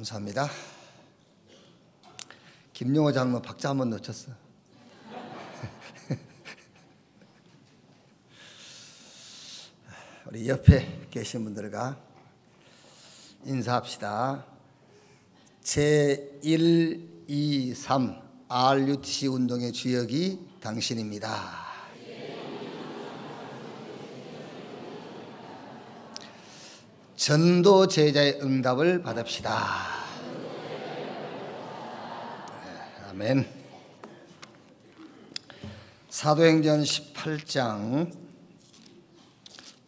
감사합니다. 김용호 장로 박자 한번 놓쳤어. 우리 옆에 계신 분들과 인사합시다. 제1, 2, 3 RUTC 운동의 주역이 당신입니다. 전도 제자의 응답을 받읍시다. 아멘. 사도행전 18장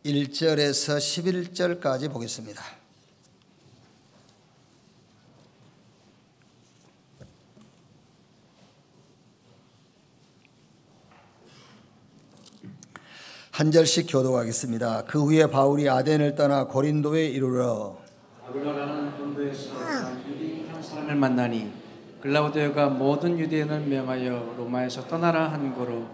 1절에서 11절까지 보겠습니다. 한 절씩 교독하겠습니다. 그 후에 바울이 아덴을 떠나 고린도에 이르러 아굴라라는 본도에서 유대인 한 사람을 만나니 글라우디오가 모든 유대인을 명하여 로마에서 떠나라 한 고로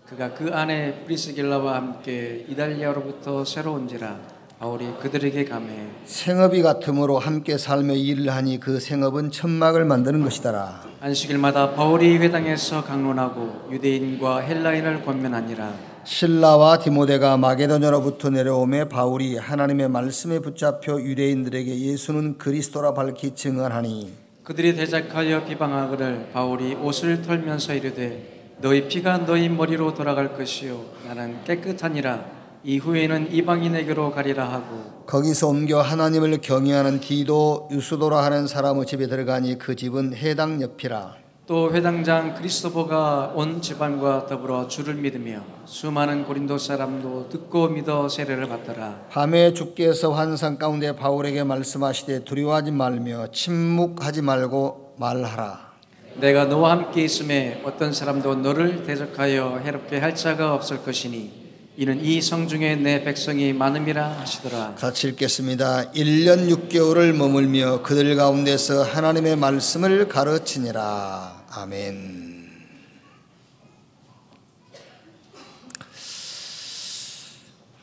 그가 그 안에 프리스길라와 함께 이달리아로부터 새로 온지라 바울이 그들에게 가매 생업이 같으므로 함께 살며 일을 하니 그 생업은 천막을 만드는 것이더라. 안식일마다 바울이 회당에서 강론하고 유대인과 헬라인을 권면하니라. 실라와 디모데가 마게도냐로부터 내려오매 바울이 하나님의 말씀에 붙잡혀 유대인들에게 예수는 그리스도라 밝히 증언하니 그들이 대적하여 비방하거늘 바울이 옷을 털면서 이르되 너희 피가 너희 머리로 돌아갈 것이요 나는 깨끗하니라. 이후에는 이방인에게로 가리라 하고 거기서 옮겨 하나님을 경외하는 디도 유스도라 하는 사람의 집에 들어가니 그 집은 해당 옆이라. 또 회당장 크리스토보가 온 집안과 더불어 주를 믿으며 수많은 고린도 사람도 듣고 믿어 세례를 받더라. 밤에 주께서 환상 가운데 바울에게 말씀하시되 두려워하지 말며 침묵하지 말고 말하라. 내가 너와 함께 있음에 어떤 사람도 너를 대적하여 해롭게 할 자가 없을 것이니 이는 이 성중에 내 백성이 많음이라 하시더라. 같이 읽겠습니다. 1년 6개월을 머물며 그들 가운데서 하나님의 말씀을 가르치니라. 아멘.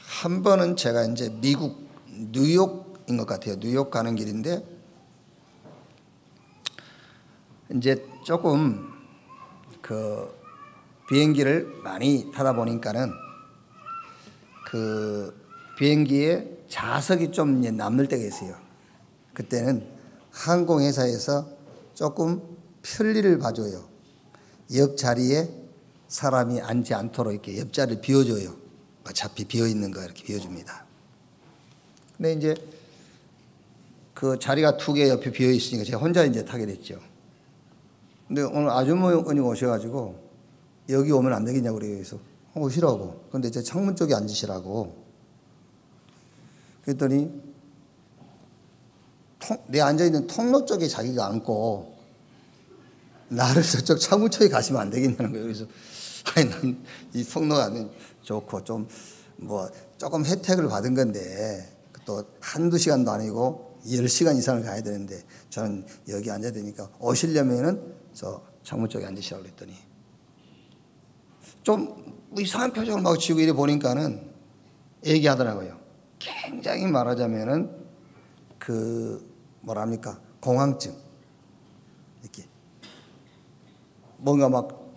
한 번은 제가 이제 미국 뉴욕인 것 같아요. 뉴욕 가는 길인데 이제 조금 그 비행기를 많이 타다 보니까는 그 비행기에 좌석이 좀 남을 때가 있어요. 그때는 항공회사에서 조금 편리를 봐줘요. 옆자리에 사람이 앉지 않도록 이렇게 옆자리를 비워줘요. 어차피 비어있는 거 이렇게 비워줍니다. 근데 이제 그 자리가 2개 옆에 비어있으니까 제가 혼자 이제 타게 됐죠. 근데 오늘 아주머니 오셔가지고 여기 오면 안 되겠냐고 그래서 오시라고. 근데 저 창문 쪽에 앉으시라고. 그랬더니 내 앉아있는 통로 쪽에 자기가 앉고 나를 저쪽 창문 쪽에 가시면 안 되겠냐는 거예요. 그래서 아니 난 이 통로가 좋고 좀 뭐 조금 혜택을 받은 건데 또 한두 시간도 아니고 10시간 이상을 가야 되는데 저는 여기 앉아야 되니까 오시려면은 저 창문 쪽에 앉으시라고 그랬더니 좀 이상한 표정을 막 지고 이래 보니까는 얘기하더라고요. 굉장히 말하자면은 그 뭐랍니까 공황증 이렇게 뭔가 막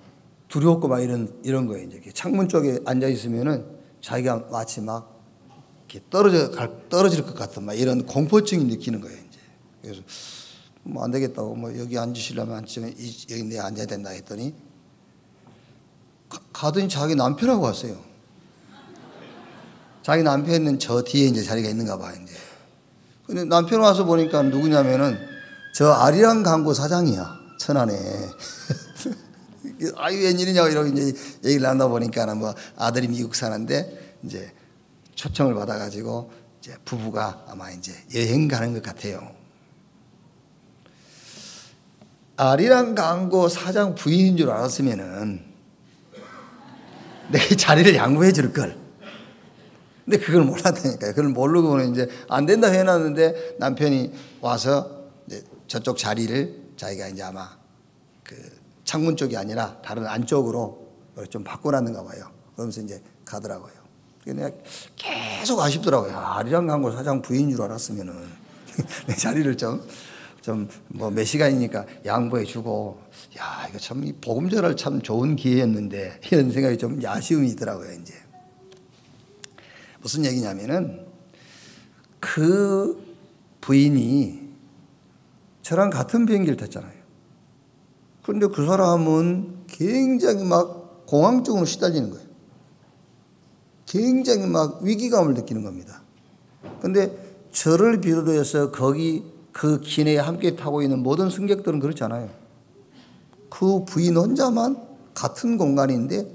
두렵고 막 이런 거예요. 이제 창문 쪽에 앉아 있으면은 자기가 마치 막 이렇게 떨어질 것 같은 막 이런 공포증이 느끼는 거예요. 이제 그래서 뭐 안 되겠다고 뭐 여기 앉으시려면 앉으면 여기 내가 앉아야 된다 했더니 가더니 자기 남편하고 왔어요. 자기 남편은 저 뒤에 이제 자리가 있는가 봐요. 이제 근데 남편 와서 보니까 누구냐면은 저 아리랑 광고 사장이야. 천안에. 아유 웬일이냐고 이러고 이제 얘기를 나누다 보니까는 뭐 아들이 미국 사는데 이제 초청을 받아가지고 이제 부부가 아마 이제 여행 가는 것 같아요. 아리랑 광고 사장 부인인 줄 알았으면은 내 자리를 양보해 줄 걸. 근데 그걸 몰랐다니까요. 그걸 모르고는 이제 안 된다 해놨는데 남편이 와서 이제 저쪽 자리를 자기가 이제 아마 그 창문 쪽이 아니라 다른 안쪽으로 좀 바꿔놨는가 봐요. 그러면서 이제 가더라고요. 내가 계속 아쉽더라고요. 아리랑 광고 사장 부인인 줄 알았으면은 내 자리를 좀 좀 뭐 몇 시간이니까 양보해 주고, 야, 이거 참 이 복음 전할 참 좋은 기회였는데 이런 생각이 좀 아쉬움이 있더라고요. 이제 무슨 얘기냐면은 그 부인이 저랑 같은 비행기를 탔잖아요. 그런데 그 사람은 굉장히 막 공황증으로 시달리는 거예요. 굉장히 막 위기감을 느끼는 겁니다. 근데 저를 비롯해서 거기 그 기내에 함께 타고 있는 모든 승객들은 그렇지 않아요. 그 부인 혼자만 같은 공간인데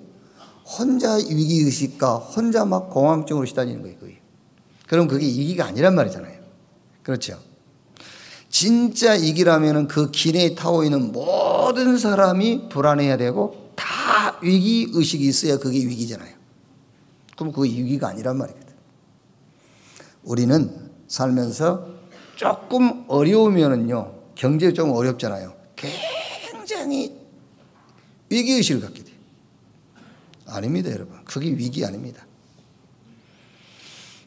혼자 위기의식과 혼자 막 공황증으로 시달리는 거예요. 그게. 그럼 그게 위기가 아니란 말이잖아요. 그렇죠. 진짜 위기라면은 그 기내에 타고 있는 모든 사람이 불안해야 되고 다 위기의식이 있어야 그게 위기잖아요. 그럼 그게 위기가 아니란 말이거든. 우리는 살면서 조금 어려우면은요, 경제 좀 어렵잖아요. 굉장히 위기의식을 갖게 돼요. 아닙니다, 여러분. 그게 위기 아닙니다.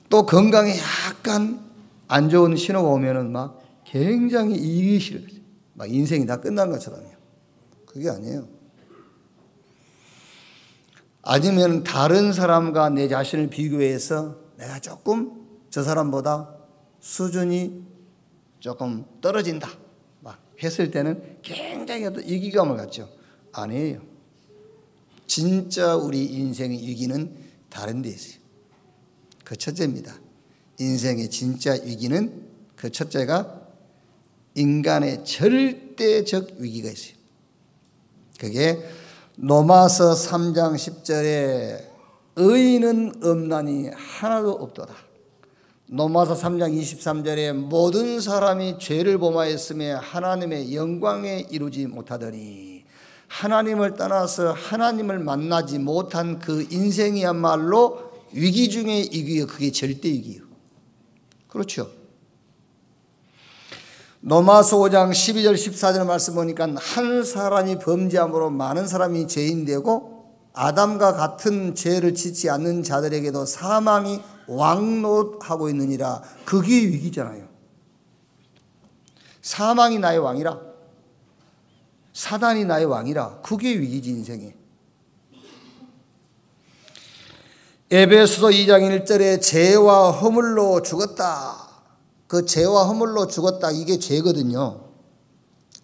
또 건강에 약간 안 좋은 신호가 오면은 막 굉장히 위기의식을 가져요. 막 인생이 다 끝난 것처럼요. 그게 아니에요. 아니면 다른 사람과 내 자신을 비교해서 내가 조금 저 사람보다 수준이 조금 떨어진다 막 했을 때는 굉장히 어떤 위기감을 갖죠. 아니에요. 진짜 우리 인생의 위기는 다른 데 있어요. 그 첫째입니다. 인생의 진짜 위기는 그 첫째가 인간의 절대적 위기가 있어요. 그게 로마서 3장 10절에 의인은 없나니 하나도 없도다. 로마서 3장 23절에 모든 사람이 죄를 범하였음에 하나님의 영광에 이루지 못하더니 하나님을 떠나서 하나님을 만나지 못한 그 인생이야말로 위기 중의 위기예요. 그게 절대 위기예요. 그렇죠. 로마서 5장 12절 14절 말씀 보니까 한 사람이 범죄함으로 많은 사람이 죄인되고 아담과 같은 죄를 짓지 않는 자들에게도 사망이 왕노하고 있느니라. 그게 위기잖아요. 사망이 나의 왕이라, 사단이 나의 왕이라. 그게 위기지 인생에. 에베소서 2장 1절에 죄와 허물로 죽었다. 그 죄와 허물로 죽었다. 이게 죄거든요.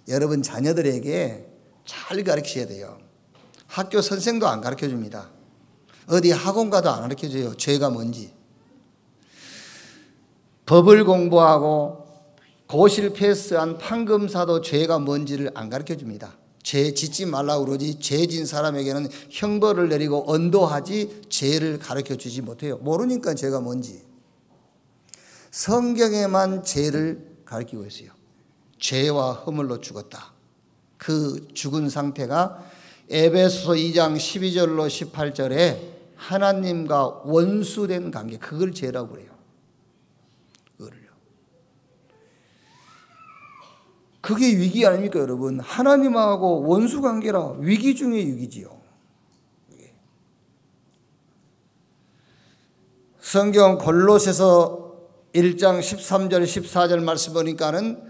여러분 자녀들에게 잘 가르치셔야 돼요. 학교 선생도 안 가르쳐 줍니다. 어디 학원 가도 안 가르쳐 줘요. 죄가 뭔지. 법을 공부하고 고시를 패스한 판검사도 죄가 뭔지를 안 가르쳐 줍니다. 죄 짓지 말라고 그러지 죄 진 사람에게는 형벌을 내리고 언도하지 죄를 가르쳐 주지 못해요. 모르니까 죄가 뭔지. 성경에만 죄를 가르치고 있어요. 죄와 허물로 죽었다. 그 죽은 상태가 에베소서 2장 12절로 18절에 하나님과 원수된 관계, 그걸 죄라고 그래요. 그걸요. 그게 위기 아닙니까, 여러분? 하나님하고 원수 관계라 위기 중의 위기지요. 성경 골로새서 1장 13절 14절 말씀 보니까는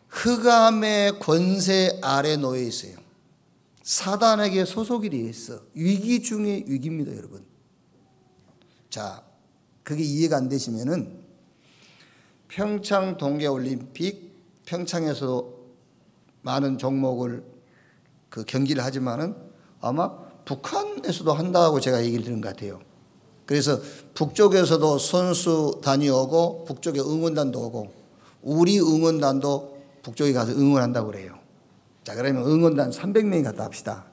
흑암의 권세 아래 놓여 있어요. 사단에게 소속이 되어 있어. 위기 중의 위기입니다, 여러분. 자, 그게 이해가 안 되시면은 평창 동계올림픽, 평창에서 많은 종목을 그 경기를 하지만은 아마 북한에서도 한다고 제가 얘기를 들은 것 같아요. 그래서 북쪽에서도 선수단이 오고 북쪽에 응원단도 오고 우리 응원단도 북쪽에 가서 응원한다고 그래요. 자, 그러면 응원단 300명이 갔다 합시다.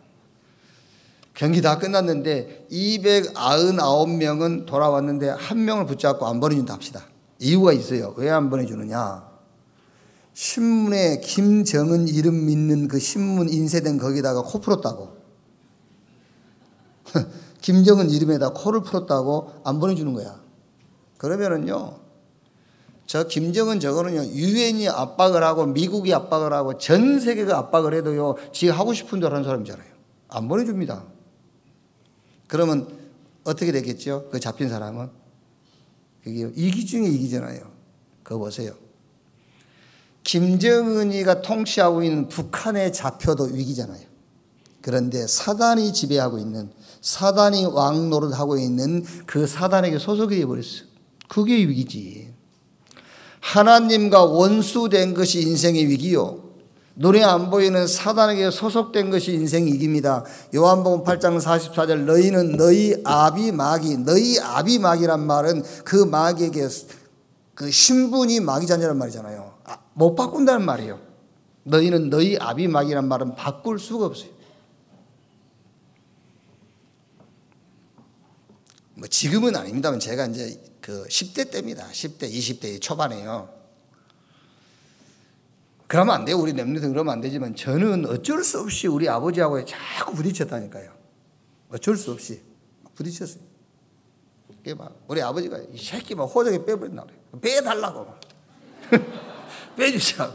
경기 다 끝났는데 299명은 돌아왔는데 한 명을 붙잡고 안 보내준다 합시다. 이유가 있어요. 왜 안 보내주느냐? 신문에 김정은 이름 믿는 그 신문 인쇄된 거기다가 코 풀었다고. 김정은 이름에다 코를 풀었다고 안 보내주는 거야. 그러면은요, 저 김정은 저거는요, 유엔이 압박을 하고 미국이 압박을 하고 전 세계가 압박을 해도요, 지 하고 싶은 대로 하는 사람이잖아요. 안 보내줍니다. 그러면 어떻게 되겠죠? 그 잡힌 사람은? 그게 이기 중에 이기잖아요. 그거 보세요. 김정은이가 통치하고 있는 북한의 좌표도 위기잖아요. 그런데 사단이 지배하고 있는, 사단이 왕 노릇하고 있는 그 사단에게 소속이 되어버렸어요. 그게 위기지. 하나님과 원수된 것이 인생의 위기요. 눈에 안 보이는 사단에게 소속된 것이 인생의 위기입니다. 요한복음 8장 44절 너희는 너희 아비 마귀, 너희 아비 마귀란 말은 그 마귀에게 그 신분이 마귀 자녀란 말이잖아요. 못 바꾼다는 말이에요. 너희는 너희 아비 마귀란 말은 바꿀 수가 없어요. 뭐 지금은 아닙니다만 제가 이제 그 10대 때입니다. 10대, 20대 초반에요. 그러면 안 돼요. 우리 렘넌트는 그러면 안 되지만 저는 어쩔 수 없이 우리 아버지하고 자꾸 부딪혔다니까요. 어쩔 수 없이 부딪혔어요. 그게 막 우리 아버지가 이 새끼 막 호적에 빼버린다 그래요. 빼달라고 막. 빼주시라고.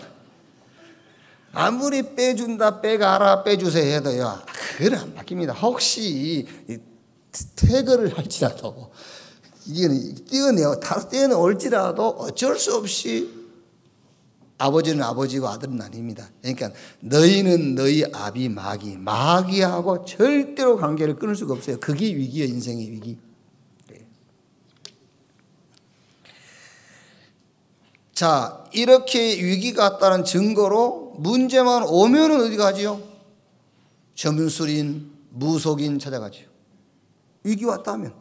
아무리 빼준다, 빼가라, 빼주세요 해도요. 그건 안 바뀝니다. 혹시 퇴거를 할지라도 이건 떼어내어 다시 떼어올지라도 어쩔 수 없이 아버지는 아버지고 아들은 아닙니다. 그러니까 너희는 너희 아비 마귀, 마귀하고 절대로 관계를 끊을 수가 없어요. 그게 위기예요. 인생의 위기. 자, 이렇게 위기가 왔다는 증거로 문제만 오면은 어디 가지요? 점술인, 무속인 찾아가지요. 위기 왔다면.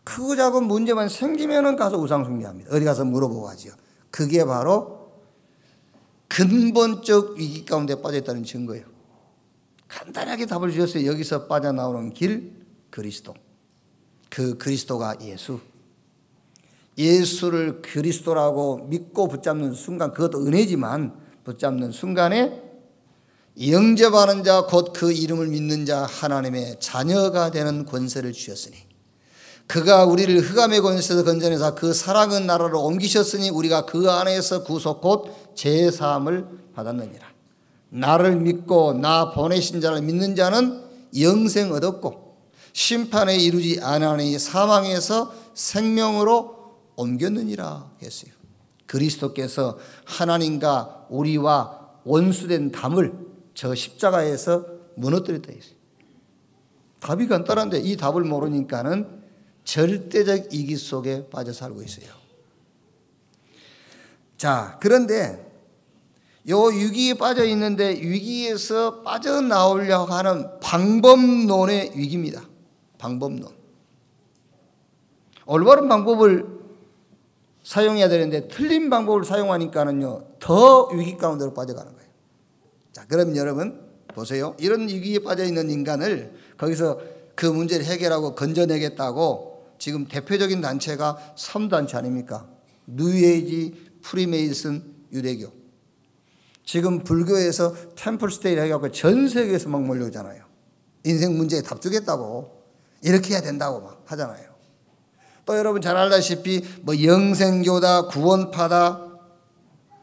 크고 작은 문제만 생기면은 가서 우상숭배합니다. 어디 가서 물어보고 하지요. 그게 바로 근본적 위기 가운데 빠져있다는 증거예요. 간단하게 답을 주셨어요. 여기서 빠져나오는 길, 그리스도. 그 그리스도가 예수. 예수를 그리스도라고 믿고 붙잡는 순간, 그것도 은혜지만 붙잡는 순간에 영접하는 자, 곧 그 이름을 믿는 자, 하나님의 자녀가 되는 권세를 주셨으니 그가 우리를 흑암의 권세에서 건져내사 그 사랑은 나라로 옮기셨으니 우리가 그 안에서 구속 곧 제사함을 받았느니라. 나를 믿고 나 보내신 자를 믿는 자는 영생 얻었고 심판에 이르지 아니하니 사망에서 생명으로 옮겼느니라 했어요. 그리스도께서 하나님과 우리와 원수된 담을 저 십자가에서 무너뜨렸다 했어요. 답이 간단한데 이 답을 모르니까는 절대적 이기 속에 빠져 살고 있어요. 자, 그런데 요 위기에 빠져 있는데 위기에서 빠져나오려고 하는 방법론의 위기입니다. 방법론. 올바른 방법을 사용해야 되는데 틀린 방법을 사용하니까는요 더 위기 가운데로 빠져가는 거예요. 자, 그럼 여러분 보세요. 이런 위기에 빠져 있는 인간을 거기서 그 문제를 해결하고 건져내겠다고 지금 대표적인 단체가 3단체 아닙니까? 뉴에이지, 프리메이슨, 유대교. 지금 불교에서 템플스테이를 해갖고 전 세계에서 막 몰려오잖아요. 인생 문제에 답 주겠다고 이렇게 해야 된다고 막 하잖아요. 또 여러분 잘 알다시피 뭐 영생교다, 구원파다,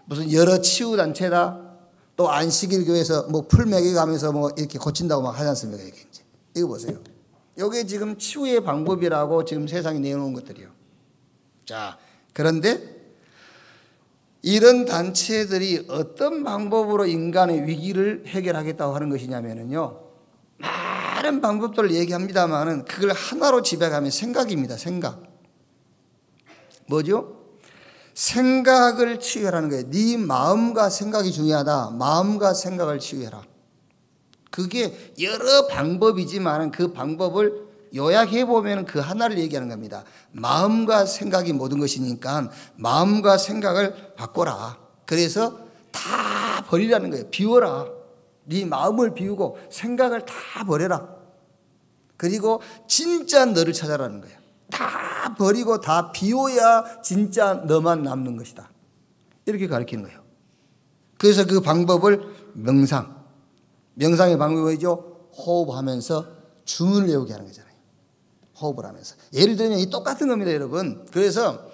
무슨 여러 치유단체다, 또 안식일 교회에서 뭐 풀 먹여가면서 뭐 이렇게 고친다고 막 하지 않습니까? 이게 이제. 이거 보세요. 이게 지금 치유의 방법이라고 지금 세상에 내놓은 것들이요. 자, 그런데 이런 단체들이 어떤 방법으로 인간의 위기를 해결하겠다고 하는 것이냐면요. 많은 방법들을 얘기합니다만은 그걸 하나로 집약하면 생각입니다. 생각. 뭐죠? 생각을 치유하라는 거예요. 네 마음과 생각이 중요하다. 마음과 생각을 치유해라. 그게 여러 방법이지만 그 방법을 요약해 보면 그 하나를 얘기하는 겁니다. 마음과 생각이 모든 것이니까 마음과 생각을 바꿔라. 그래서 다 버리라는 거예요. 비워라. 네 마음을 비우고 생각을 다 버려라. 그리고 진짜 너를 찾아라는 거예요. 다 버리고 다 비워야 진짜 너만 남는 것이다. 이렇게 가르치는 거예요. 그래서 그 방법을 명상. 명상의 방법이 뭐죠? 호흡하면서 주문을 외우게 하는 거잖아요. 호흡을 하면서. 예를 들면 이 똑같은 겁니다, 여러분. 그래서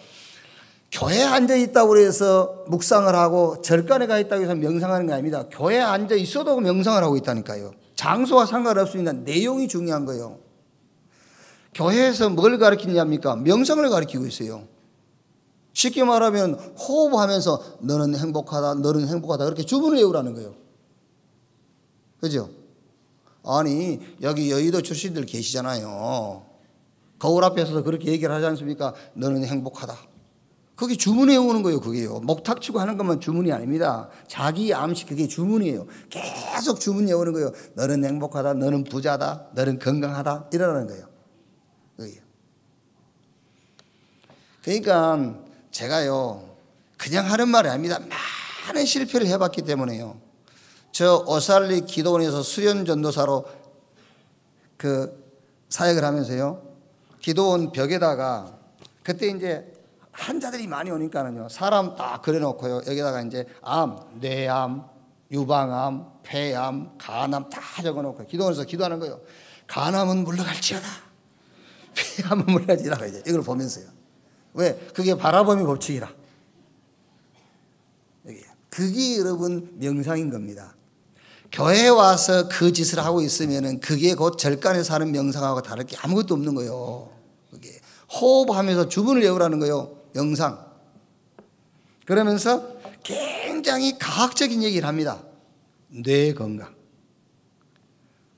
교회에 앉아 있다고 해서 묵상을 하고 절간에 가 있다고 해서 명상하는 게 아닙니다. 교회에 앉아 있어도 명상을 하고 있다니까요. 장소와 상관없습니다. 내용이 중요한 거예요. 교회에서 뭘 가르치냐입니까? 명상을 가르치고 있어요. 쉽게 말하면 호흡하면서 너는 행복하다, 너는 행복하다 그렇게 주문을 외우라는 거예요. 그죠? 아니 여기 여의도 출신들 계시잖아요. 거울 앞에서도 그렇게 얘기를 하지 않습니까? 너는 행복하다. 그게 주문 외우는 거예요. 그게요. 목탁 치고 하는 것만 주문이 아닙니다. 자기 암시 그게 주문이에요. 계속 주문 외우는 거예요. 너는 행복하다, 너는 부자다, 너는 건강하다 이러라는 거예요. 그게요. 그러니까 제가요 그냥 하는 말이 아닙니다. 많은 실패를 해봤기 때문에요. 저 오살리 기도원에서 수련 전도사로 그 사역을 하면서요. 기도원 벽에다가 그때 이제 환자들이 많이 오니까는요. 사람 딱 그려놓고요. 여기다가 이제 암, 뇌암, 유방암, 폐암, 간암 다 적어놓고 기도원에서 기도하는 거예요. 간암은 물러갈지어다. 폐암은 물러갈지어다. 이제 이걸 보면서요. 왜? 그게 바라봄의 법칙이라. 그게 여러분 명상인 겁니다. 교회에 와서 그 짓을 하고 있으면은 그게 곧 절간에서 하는 명상하고 다를 게 아무것도 없는 거예요. 그게 호흡하면서 주문을 외우라는 거예요. 명상. 그러면서 굉장히 과학적인 얘기를 합니다. 뇌 건강,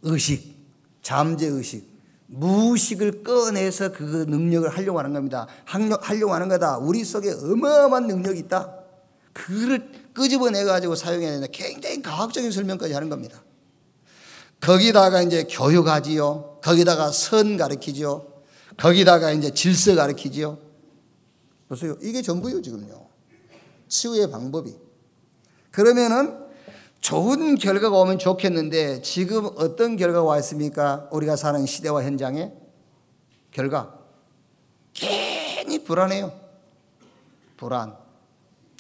의식, 잠재의식, 무의식을 꺼내서 그 능력을 하려고 하는 겁니다. 하려고 하는 거다. 우리 속에 어마어마한 능력이 있다. 그를 끄집어내가지고 사용해야 되는데 굉장히 과학적인 설명까지 하는 겁니다. 거기다가 이제 교육하지요. 거기다가 선 가르치지요. 거기다가 이제 질서 가르치지요. 보세요. 이게 전부요, 지금요. 치유의 방법이. 그러면은 좋은 결과가 오면 좋겠는데 지금 어떤 결과가 와 있습니까? 우리가 사는 시대와 현장에 결과. 괜히 불안해요. 불안.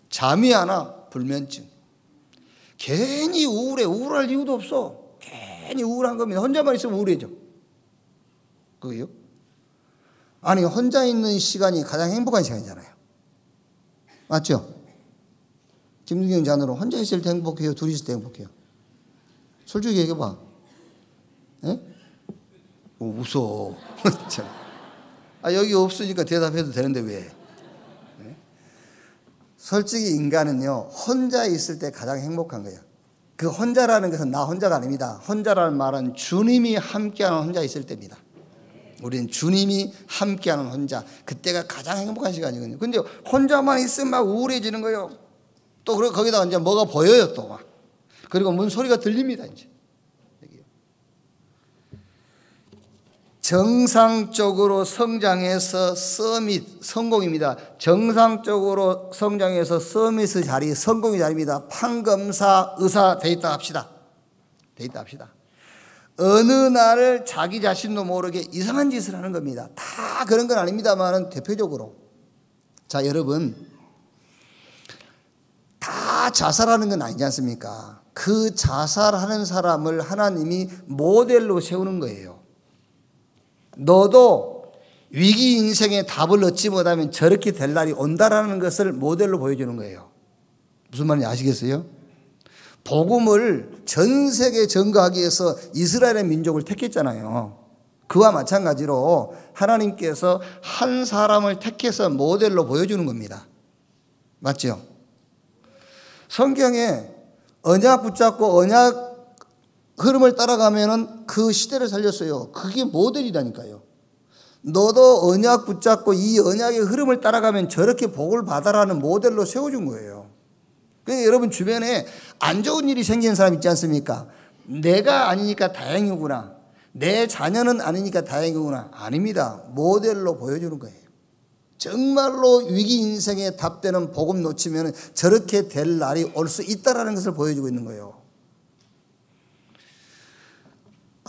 잠이 안 와. 불면증. 괜히 우울해. 우울할 이유도 없어. 괜히 우울한 겁니다. 혼자만 있으면 우울해져. 그게요? 아니 혼자 있는 시간이 가장 행복한 시간이잖아요. 맞죠? 김두경 자녀로 혼자 있을 때 행복해요? 둘이 있을 때 행복해요? 솔직히 얘기해봐. 예? 웃어. 여기 없으니까 대답해도 되는데 왜? 솔직히 인간은요 혼자 있을 때 가장 행복한 거예요. 그 혼자라는 것은 나 혼자가 아닙니다. 혼자라는 말은 주님이 함께하는 혼자 있을 때입니다. 우리는 주님이 함께하는 혼자, 그때가 가장 행복한 시간이거든요. 근데 혼자만 있으면 막 우울해지는 거예요. 또 거기다가 이제 뭐가 보여요 또 막. 그리고 뭔 소리가 들립니다 이제. 정상적으로 성장해서 서밋, 성공입니다. 정상적으로 성장해서 서밋의 자리, 성공의 자리입니다. 판검사, 의사 돼 있다 합시다. 돼 있다 합시다. 어느 날 자기 자신도 모르게 이상한 짓을 하는 겁니다. 다 그런 건 아닙니다만 대표적으로. 자, 여러분. 다 자살하는 건 아니지 않습니까? 그 자살하는 사람을 하나님이 모델로 세우는 거예요. 너도 위기 인생의 답을 얻지 못하면 저렇게 될 날이 온다라는 것을 모델로 보여주는 거예요. 무슨 말인지 아시겠어요? 복음을 전 세계에 전가하기 위해서 이스라엘의 민족을 택했잖아요. 그와 마찬가지로 하나님께서 한 사람을 택해서 모델로 보여주는 겁니다. 맞죠? 성경에 언약 붙잡고 언약 흐름을 따라가면은 그 시대를 살렸어요. 그게 모델이라니까요. 너도 언약 붙잡고 이 언약의 흐름을 따라가면 저렇게 복을 받아라는 모델로 세워준 거예요. 그러니까 여러분 주변에 안 좋은 일이 생기는 사람 있지 않습니까? 내가 아니니까 다행이구나. 내 자녀는 아니니까 다행이구나. 아닙니다. 모델로 보여주는 거예요. 정말로 위기 인생에 답되는 복음 놓치면 저렇게 될 날이 올 수 있다라는 것을 보여주고 있는 거예요.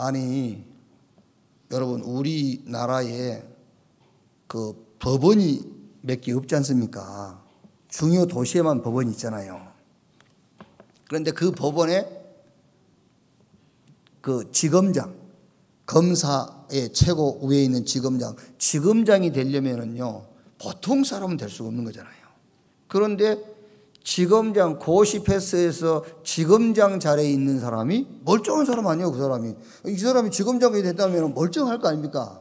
아니 여러분 우리나라에 그 법원이 몇 개 없지 않습니까? 중요 도시에만 법원이 있잖아요. 그런데 그 법원에 그 지검장, 검사의 최고 위에 있는 지검장이 되려면은요 보통 사람은 될 수가 없는 거잖아요. 그런데 지검장 고시 패스에서 지검장 자리에 있는 사람이 멀쩡한 사람 아니에요. 그 사람이 이 사람이 지검장이 됐다면 멀쩡할 거 아닙니까?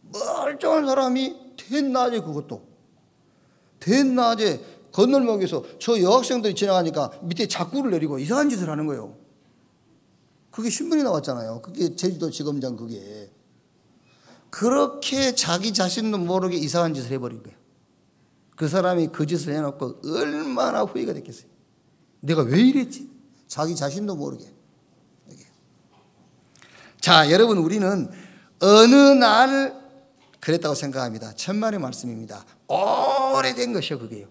멀쩡한 사람이 대낮에 그것도 대낮에 건널목에서 저 여학생들이 지나가니까 밑에 자꾸를 내리고 이상한 짓을 하는 거예요. 그게 신문이 나왔잖아요. 그게 제주도 지검장 그게. 그렇게 자기 자신도 모르게 이상한 짓을 해버린 거예요. 그 사람이 그 짓을 해놓고 얼마나 후회가 됐겠어요. 내가 왜 이랬지? 자기 자신도 모르게. 자, 여러분, 우리는 어느 날 그랬다고 생각합니다. 천만의 말씀입니다. 오래된 것이요, 그게요.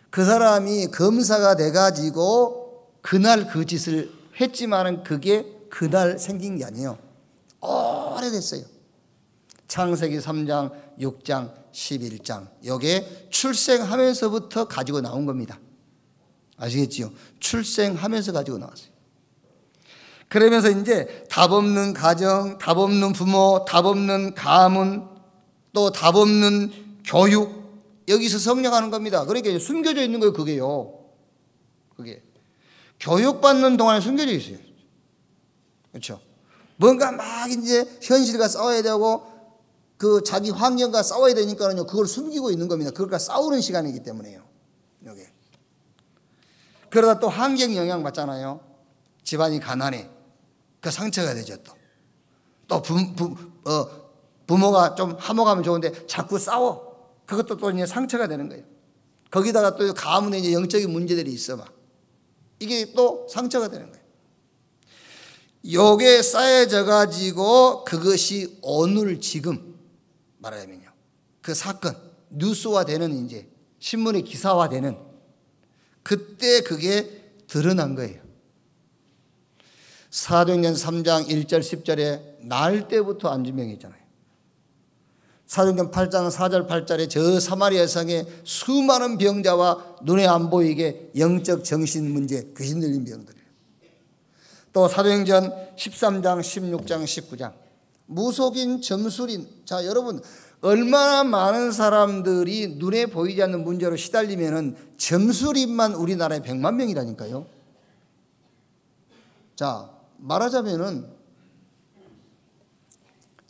그 사람이 검사가 돼가지고 그날 그 짓을 했지만은 그게 그날 생긴 게 아니에요. 오래됐어요. 창세기 3장, 6장, 11장. 요게 출생하면서부터 가지고 나온 겁니다. 아시겠지요? 출생하면서 가지고 나왔어요. 그러면서 이제 답 없는 가정, 답 없는 부모, 답 없는 가문, 또 답 없는 교육, 여기서 성장하는 겁니다. 그러니까 숨겨져 있는 거예요, 그게요. 그게. 교육받는 동안에 숨겨져 있어요. 그렇죠? 뭔가 막 이제 현실과 싸워야 되고 그 자기 환경과 싸워야 되니까요, 그걸 숨기고 있는 겁니다. 그러니까 싸우는 시간이기 때문에요. 여기. 그러다 또 환경 영향 받잖아요. 집안이 가난해. 그 상처가 되죠, 또. 또 부모가 좀 화목하면 좋은데 자꾸 싸워. 그것도 또 이제 상처가 되는 거예요. 거기다가 또 가문에 이제 영적인 문제들이 있어 막. 이게 또 상처가 되는 거예요. 요게 쌓여져 가지고 그것이 오늘 지금 말하자면요. 그 사건, 뉴스화되는 이제 신문의 기사화되는 그때 그게 드러난 거예요. 사도행전 3장 1절 10절에 날 때부터 안진병했잖아요. 사도행전 8장 4절 8절에 저 사마리아 성에 수많은 병자와 눈에 안 보이게 영적 정신 문제, 귀신 들린 병들이에요. 또 사도행전 13장 16장 19장 무속인 점술인. 자, 여러분, 얼마나 많은 사람들이 눈에 보이지 않는 문제로 시달리면은 점술인만 우리나라에 100만 명이라니까요. 자, 말하자면은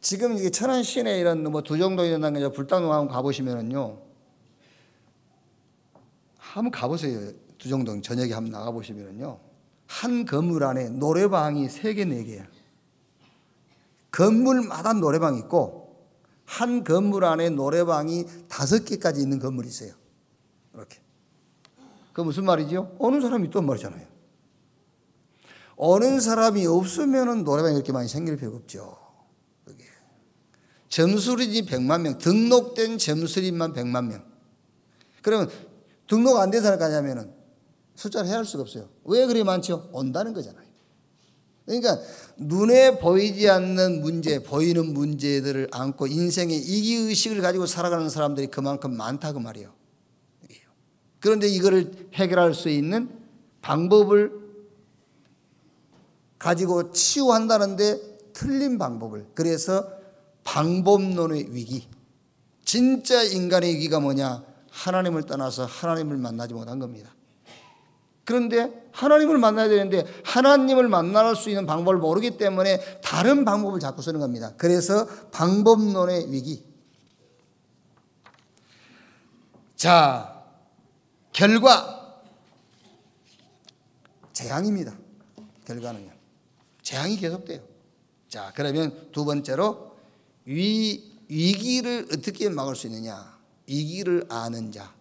지금 이게 천안 시내 이런 뭐 두정동에 있는 불당동 한번 가보시면은요, 한번 가보세요. 두정동 저녁에 한번 나가보시면은요, 한 건물 안에 노래방이 3개, 4개야. 건물마다 노래방이 있고, 한 건물 안에 노래방이 5개까지 있는 건물이 있어요. 이렇게. 그 무슨 말이죠? 오는 사람이 있단 말이잖아요. 오는 사람이 없으면은 노래방이 그렇게 많이 생길 필요가 없죠. 여기. 점술인이 100만 명, 등록된 점술인만 100만 명. 그러면 등록 안 된 사람까지 하면은 숫자를 헤아릴 수가 없어요. 왜 그리 많죠? 온다는 거잖아요. 그러니까 눈에 보이지 않는 문제, 보이는 문제들을 안고 인생의 이기의식을 가지고 살아가는 사람들이 그만큼 많다 그 말이에요. 그런데 이거를 해결할 수 있는 방법을 가지고 치유한다는데 틀린 방법을. 그래서 방법론의 위기. 진짜 인간의 위기가 뭐냐? 하나님을 떠나서 하나님을 만나지 못한 겁니다. 그런데 하나님을 만나야 되는데 하나님을 만날 수 있는 방법을 모르기 때문에 다른 방법을 자꾸 쓰는 겁니다. 그래서 방법론의 위기. 자, 결과 재앙입니다. 결과는요. 재앙이 계속돼요. 자, 그러면 두 번째로 위기를 어떻게 막을 수 있느냐? 위기를 아는 자.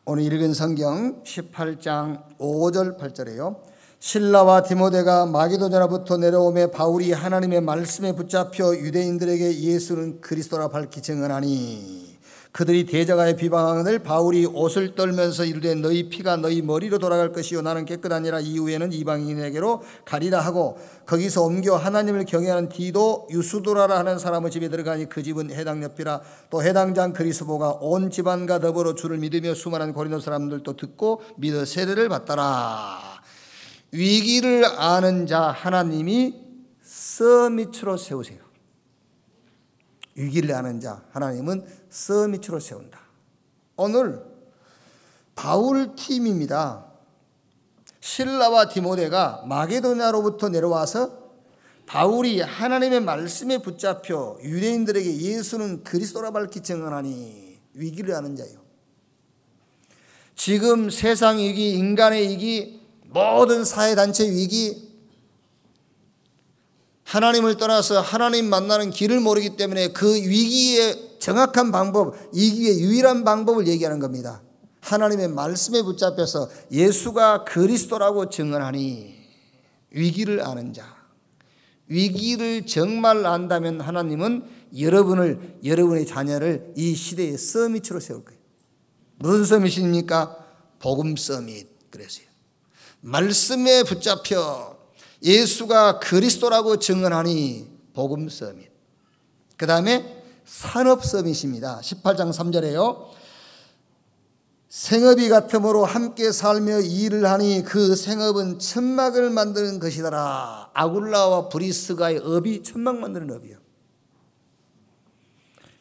오늘 읽은 성경 18장 5절 8절에요. 실라와 디모데가 마게도냐로부터 내려오매 바울이 하나님의 말씀에 붙잡혀 유대인들에게 예수는 그리스도라 밝히 증언하니 그들이 대적하여 비방하거늘 바울이 옷을 떨면서 이르되 너희 피가 너희 머리로 돌아갈 것이요 나는 깨끗하니라. 이후에는 이방인에게로 가리라 하고 거기서 옮겨 하나님을 경외하는 디도 유수도라라 하는 사람의 집에 들어가니 그 집은 해당 옆이라. 또 해당장 그리스보가 온 집안과 더불어 주를 믿으며 수많은 고린도 사람들도 듣고 믿어 세례를 받더라. 위기를 아는 자 하나님이 서밋으로 세우세요. 위기를 아는 자 하나님은 서밋으로 세운다. 오늘 바울 팀입니다. 실라와 디모데가 마게도냐로부터 내려와서 바울이 하나님의 말씀에 붙잡혀 유대인들에게 예수는 그리스도라 밝히 증언하니 위기를 아는 자요. 지금 세상 위기, 인간의 위기, 모든 사회단체 위기, 하나님을 떠나서 하나님 만나는 길을 모르기 때문에 그 위기의 정확한 방법, 위기의 유일한 방법을 얘기하는 겁니다. 하나님의 말씀에 붙잡혀서 예수가 그리스도라고 증언하니 위기를 아는 자. 위기를 정말 안다면 하나님은 여러분의 자녀를 이 시대의 서밋으로 세울 거예요. 무슨 서밋입니까? 복음 서밋. 그래서요. 말씀에 붙잡혀 예수가 그리스도라고 증언하니 복음 서밋. 그 다음에 산업 서밋입니다. 18장 3절에요. 생업이 같으므로 함께 살며 일을 하니 그 생업은 천막을 만드는 것이더라. 아굴라와 브리스가의 업이 천막 만드는 업이요.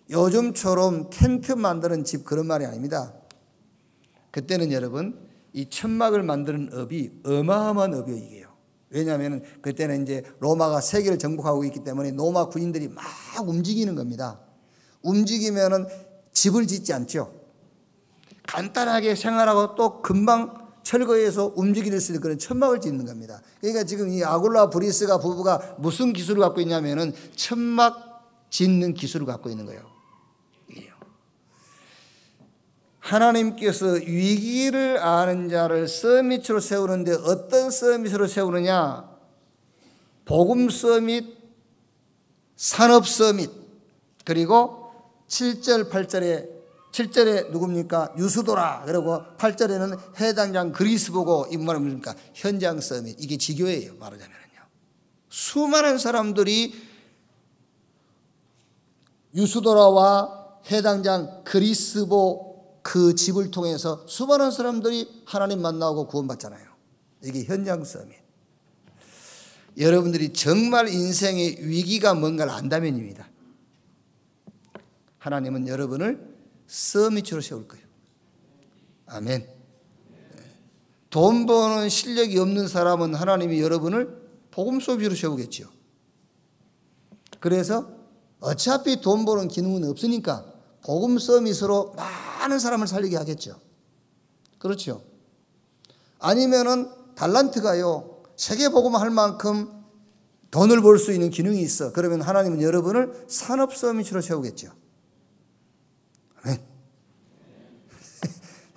요즘처럼 텐트 만드는 집 그런 말이 아닙니다. 그때는 여러분 이 천막을 만드는 업이 어마어마한 업이에요. 이게요. 왜냐하면 그때는 이제 로마가 세계를 정복하고 있기 때문에 로마 군인들이 막 움직이는 겁니다. 움직이면은 집을 짓지 않죠. 간단하게 생활하고 또 금방 철거해서 움직일 수 있는 그런 천막을 짓는 겁니다. 그러니까 지금 이 아굴라 브리스가 부부가 무슨 기술을 갖고 있냐면은 천막 짓는 기술을 갖고 있는 거예요. 하나님께서 위기를 아는 자를 서밋으로 세우는데 어떤 서밋으로 세우느냐? 복음 서밋, 산업 서밋, 그리고 7절, 7절에 누굽니까? 유수도라. 그리고 8절에는 해당장 그리스보고 이 말은 뭡니까? 현장 서밋. 이게 지교예요. 말하자면요. 수많은 사람들이 유수도라와 해당장 그리스보 그 집을 통해서 수많은 사람들이 하나님 만나고 구원받잖아요. 이게 현장 서밋. 여러분들이 정말 인생의 위기가 뭔가를 안다면입니다. 하나님은 여러분을 서밋으로 세울 거예요. 아멘. 돈 버는 실력이 없는 사람은 하나님이 여러분을 복음 서밋으로 세우겠죠. 그래서 어차피 돈 버는 기능은 없으니까 복음 서밋으로 많은 사람을 살리게 하겠죠. 그렇죠. 아니면은 달란트가요 세계 복음 할 만큼 돈을 벌 수 있는 기능이 있어. 그러면 하나님은 여러분을 산업 서밋으로 세우겠죠. 아멘.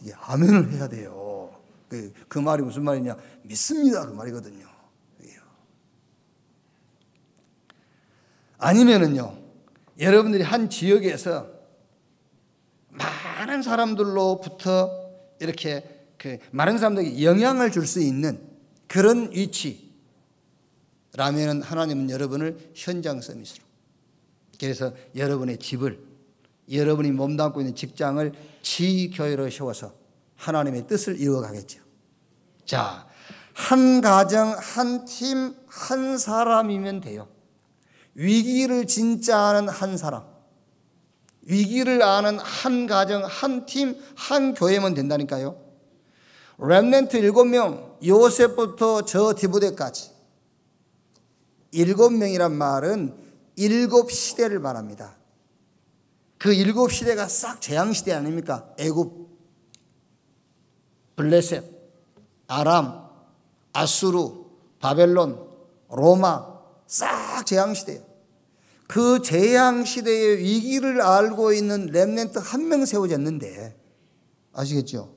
이게 아멘을 해야 돼요. 그 말이 무슨 말이냐? 믿습니다. 그 말이거든요. 아니면은요, 여러분들이 한 지역에서 많은 사람들로부터 이렇게 많은 사람들에게 영향을 줄 수 있는 그런 위치라면 하나님은 여러분을 현장 서밋으로. 그래서 여러분의 집을, 여러분이 몸담고 있는 직장을 지교회로 세워서 하나님의 뜻을 이루어가겠죠. 자, 한 가정, 한 팀, 한 사람이면 돼요. 위기를 진짜 아는 한 사람, 위기를 아는 한 가정, 한 팀, 한 교회면 된다니까요. 렘넌트 7명, 요셉부터 저 디브데까지 7명이란 말은 7시대를 말합니다. 그 7시대가 싹 재앙시대 아닙니까? 애굽, 블레셋, 아람, 아수르, 바벨론, 로마, 싹 재앙시대예요. 그 재앙시대의 위기를 알고 있는 렘넌트 한 명 세워졌는데, 아시겠죠?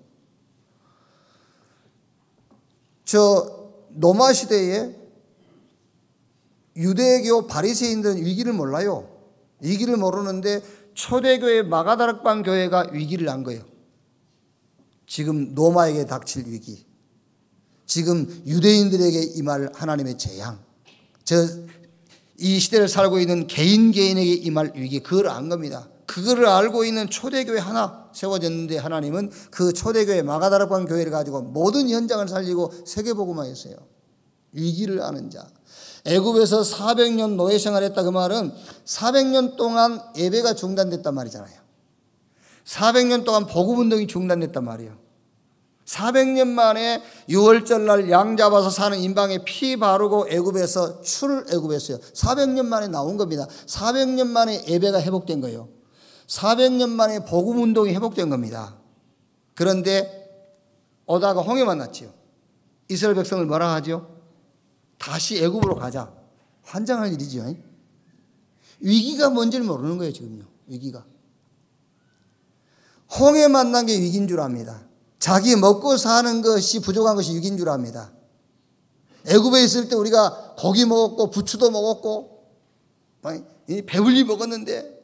저 로마 시대에 유대교 바리새인들은 위기를 몰라요. 위기를 모르는데 초대교회 마가다락방 교회가 위기를 안 거예요. 지금 로마에게 닥칠 위기, 지금 유대인들에게 임할 하나님의 재앙, 이 시대를 살고 있는 개인에게 임할 위기, 그걸 안 겁니다. 그거를 알고 있는 초대교회 하나 세워졌는데 하나님은 그 초대교회 마가다락방 교회를 가지고 모든 현장을 살리고 세계복음화 했어요. 위기를 아는 자. 애굽에서 400년 노예 생활했다. 그 말은 400년 동안 예배가 중단됐단 말이잖아요. 400년 동안 복음운동이 중단됐단 말이에요. 400년 만에 6월절 날 양 잡아서 사는 임방에 피 바르고 애굽에서 출애굽했어요. 400년 만에 나온 겁니다. 400년 만에 예배가 회복된 거예요. 400년 만에 복음 운동이 회복된 겁니다. 그런데 오다가 홍해 만났지요. 이스라엘 백성을 뭐라 하죠? 다시 애굽으로 가자. 환장할 일이죠. 위기가 뭔지를 모르는 거예요, 지금요. 위기가. 홍해 만난 게 위기인 줄 압니다. 자기 먹고 사는 것이 부족한 것이 위기인 줄 압니다. 애굽에 있을 때 우리가 고기 먹었고 부추도 먹었고 배불리 먹었는데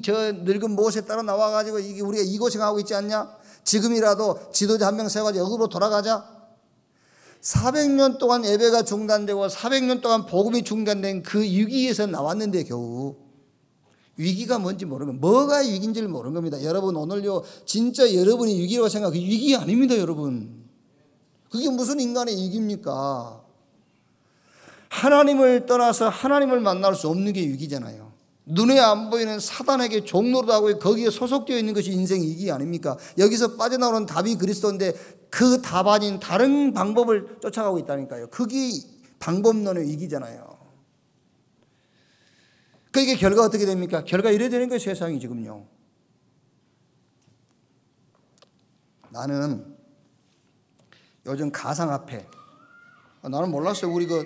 저 늙은 모세 따라 나와가지고 우리가 이 고생하고 있지 않냐? 지금이라도 지도자 한 명 세워가지고 애굽으로 돌아가자. 400년 동안 예배가 중단되고 400년 동안 복음이 중단된 그 위기에서 나왔는데 겨우 위기가 뭔지 모르는, 뭐가 위기인지를 모르는 겁니다. 여러분 오늘요 진짜 여러분이 위기라고 생각하면 위기 아닙니다. 여러분 그게 무슨 인간의 위기입니까? 하나님을 떠나서 하나님을 만날 수 없는 게 위기잖아요. 눈에 안 보이는 사단에게 종노릇하고 거기에 소속되어 있는 것이 인생 위기 아닙니까? 여기서 빠져나오는 답이 그리스도인데 그 답 아닌 다른 방법을 쫓아가고 있다니까요. 그게 방법론의 위기잖아요. 그게 결과 어떻게 됩니까? 결과 이래 되는 거예요. 세상이 지금요. 나는 요즘 가상화폐, 나는 몰랐어요. 우리 그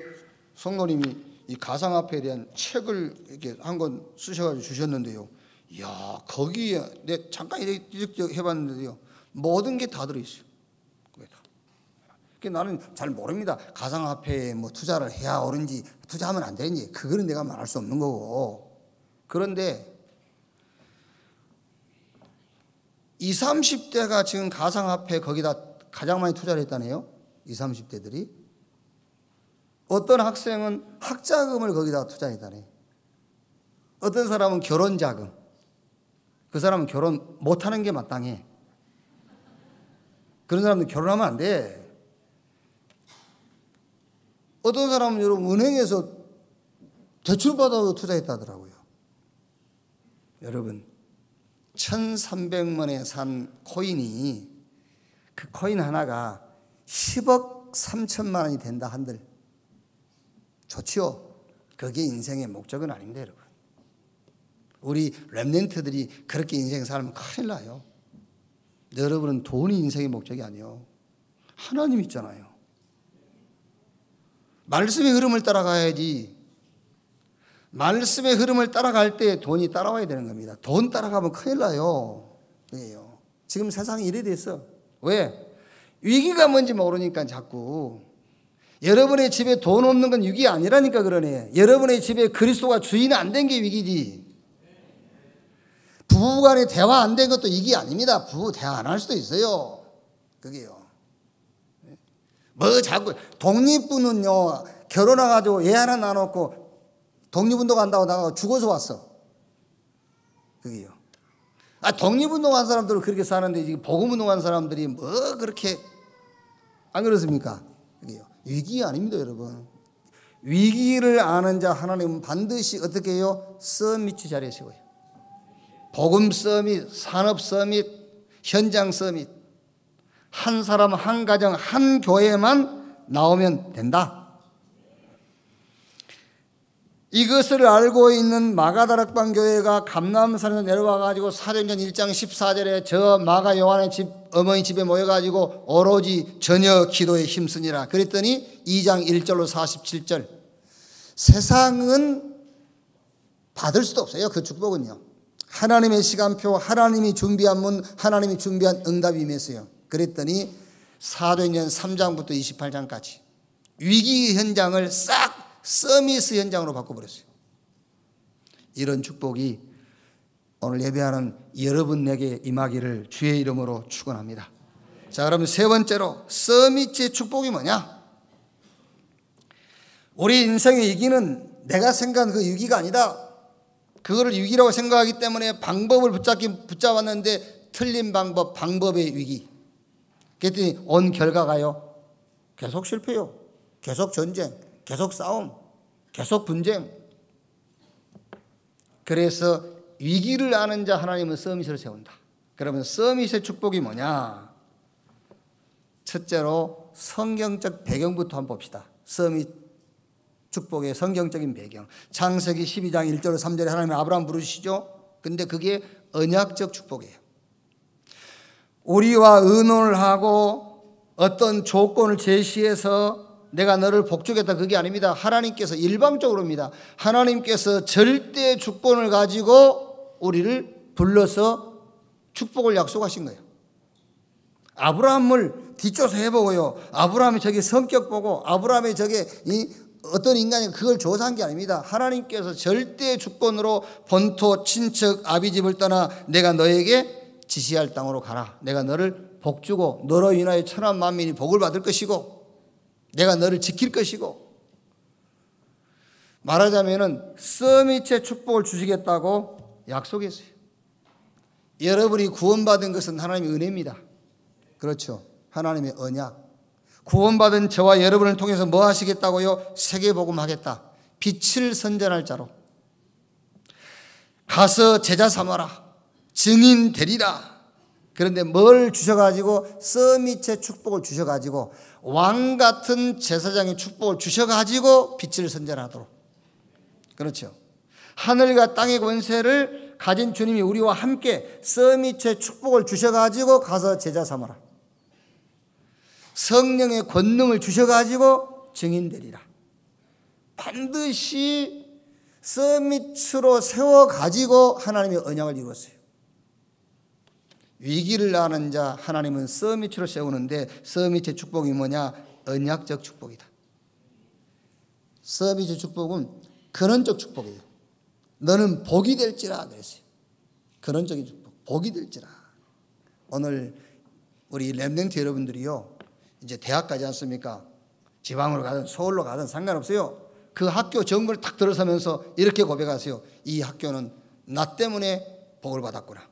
성도님이 이 가상화폐에 대한 책을 이렇게 한 권 쓰셔가지고 주셨는데요. 이야, 거기에 내 잠깐 이렇게 해봤는데요. 모든 게 다 들어있어요. 나는 잘 모릅니다. 가상화폐에 뭐 투자를 해야 옳은지 투자하면 안 되는지 그거는 내가 말할 수 없는 거고. 그런데 20, 30대가 지금 가상화폐 거기다 가장 많이 투자를 했다네요. 20, 30대들이. 어떤 학생은 학자금을 거기다 투자했다네. 어떤 사람은 결혼자금. 그 사람은 결혼 못하는 게 마땅해. 그런 사람들 결혼하면 안 돼. 어떤 사람은 여러분 은행에서 대출받아서 투자했다더라고요. 여러분 1,300만 원에 산 코인이 그 코인 하나가 10억 3천만 원이 된다 한들 좋지요. 그게 인생의 목적은 아닙니다. 여러분 우리 렘넌트들이 그렇게 인생 살면 큰일 나요. 여러분은 돈이 인생의 목적이 아니에요. 하나님 있잖아요. 말씀의 흐름을 따라가야지. 말씀의 흐름을 따라갈 때 돈이 따라와야 되는 겁니다. 돈 따라가면 큰일 나요. 그래요. 지금 세상이 이래 됐어. 왜? 위기가 뭔지 모르니까 자꾸. 여러분의 집에 돈 없는 건 위기 아니라니까 그러네. 여러분의 집에 그리스도가 주인 안 된 게 위기지. 부부간에 대화 안 된 것도 위기 아닙니다. 부부 대화 안 할 수도 있어요. 그게요. 뭐 자꾸 독립부는요 결혼해가지고 애 하나 놔놓고 독립운동 한다고 나가고 죽어서 왔어. 그게요. 독립운동한 사람들은 그렇게 사는데 지금 복음운동한 사람들이 뭐 그렇게 안 그렇습니까? 그게요. 위기 아닙니다, 여러분. 위기를 아는 자 하나님은 반드시 어떻게 해요? 서밋 자리에 세워요. 복음 서밋, 산업 서밋, 현장 서밋. 한 사람, 한 가정, 한 교회만 나오면 된다. 이것을 알고 있는 마가다락방 교회가 감람산에서 내려와가지고 사도행전 1장 14절에 저 마가 요한의 집 어머니 집에 모여가지고 오로지 전혀 기도에 힘쓰니라. 그랬더니 2장 1절로 47절 세상은 받을 수도 없어요. 그 축복은요. 하나님의 시간표, 하나님이 준비한 문, 하나님이 준비한 응답이 임했어요. 그랬더니 사도행전 3장부터 28장까지 위기 현장을 싹 서미스 현장으로 바꿔버렸어요. 이런 축복이 오늘 예배하는 여러분에게 임하기를 주의 이름으로 축원합니다. 자, 그러면 세 번째로 서밋의 축복이 뭐냐? 우리 인생의 위기는 내가 생각한 그 위기가 아니다. 그거를 위기라고 생각하기 때문에 방법을 붙잡았는데 틀린 방법, 방법의 위기. 그랬더니 온 결과가요. 계속 실패요. 계속 전쟁, 계속 싸움, 계속 분쟁. 그래서 위기를 아는 자 하나님은 서밋을 세운다. 그러면 서밋의 축복이 뭐냐? 첫째로 성경적 배경부터 한번 봅시다. 서밋 축복의 성경적인 배경. 창세기 12장 1절 3절에 하나님이 아브라함 부르시죠. 근데 그게 언약적 축복이에요. 우리와 의논을 하고 어떤 조건을 제시해서 내가 너를 복주겠다, 그게 아닙니다. 하나님께서 일방적으로입니다. 하나님께서 절대 주권을 가지고 우리를 불러서 축복을 약속하신 거예요. 아브라함을 뒷조사해보고요, 아브라함이 저기 성격 보고 아브라함이 저게 어떤 인간이 그걸 조사한 게 아닙니다. 하나님께서 절대 주권으로 본토 친척 아비집을 떠나 내가 너에게 지시할 땅으로 가라, 내가 너를 복주고 너로 인하여 천한 만민이 복을 받을 것이고 내가 너를 지킬 것이고, 말하자면은 서밋의 축복을 주시겠다고 약속했어요. 여러분이 구원받은 것은 하나님의 은혜입니다. 그렇죠. 하나님의 언약. 구원받은 저와 여러분을 통해서 뭐 하시겠다고요? 세계복음 하겠다. 빛을 선전할 자로 가서 제자 삼아라, 증인 되리라. 그런데 뭘 주셔가지고, 서밋의 축복을 주셔가지고, 왕같은 제사장의 축복을 주셔가지고 빛을 선전하도록. 그렇죠. 하늘과 땅의 권세를 가진 주님이 우리와 함께 서밋의 축복을 주셔가지고 가서 제자 삼아라. 성령의 권능을 주셔가지고 증인되리라. 반드시 서밋으로 세워가지고 하나님의 언약을 이루었어요. 위기를 아는 자 하나님은 서밋으로 세우는데, 서밋의 축복이 뭐냐? 언약적 축복이다. 서밋의 축복은 근원적 축복이에요. 너는 복이 될지라 그랬어요. 근원적인 축복, 복이 될지라. 오늘 우리 렘넌트 여러분들이요, 이제 대학 가지 않습니까? 지방으로 가든 서울로 가든 상관없어요. 그 학교 정문을 탁 들어서면서 이렇게 고백하세요. 이 학교는 나 때문에 복을 받았구나.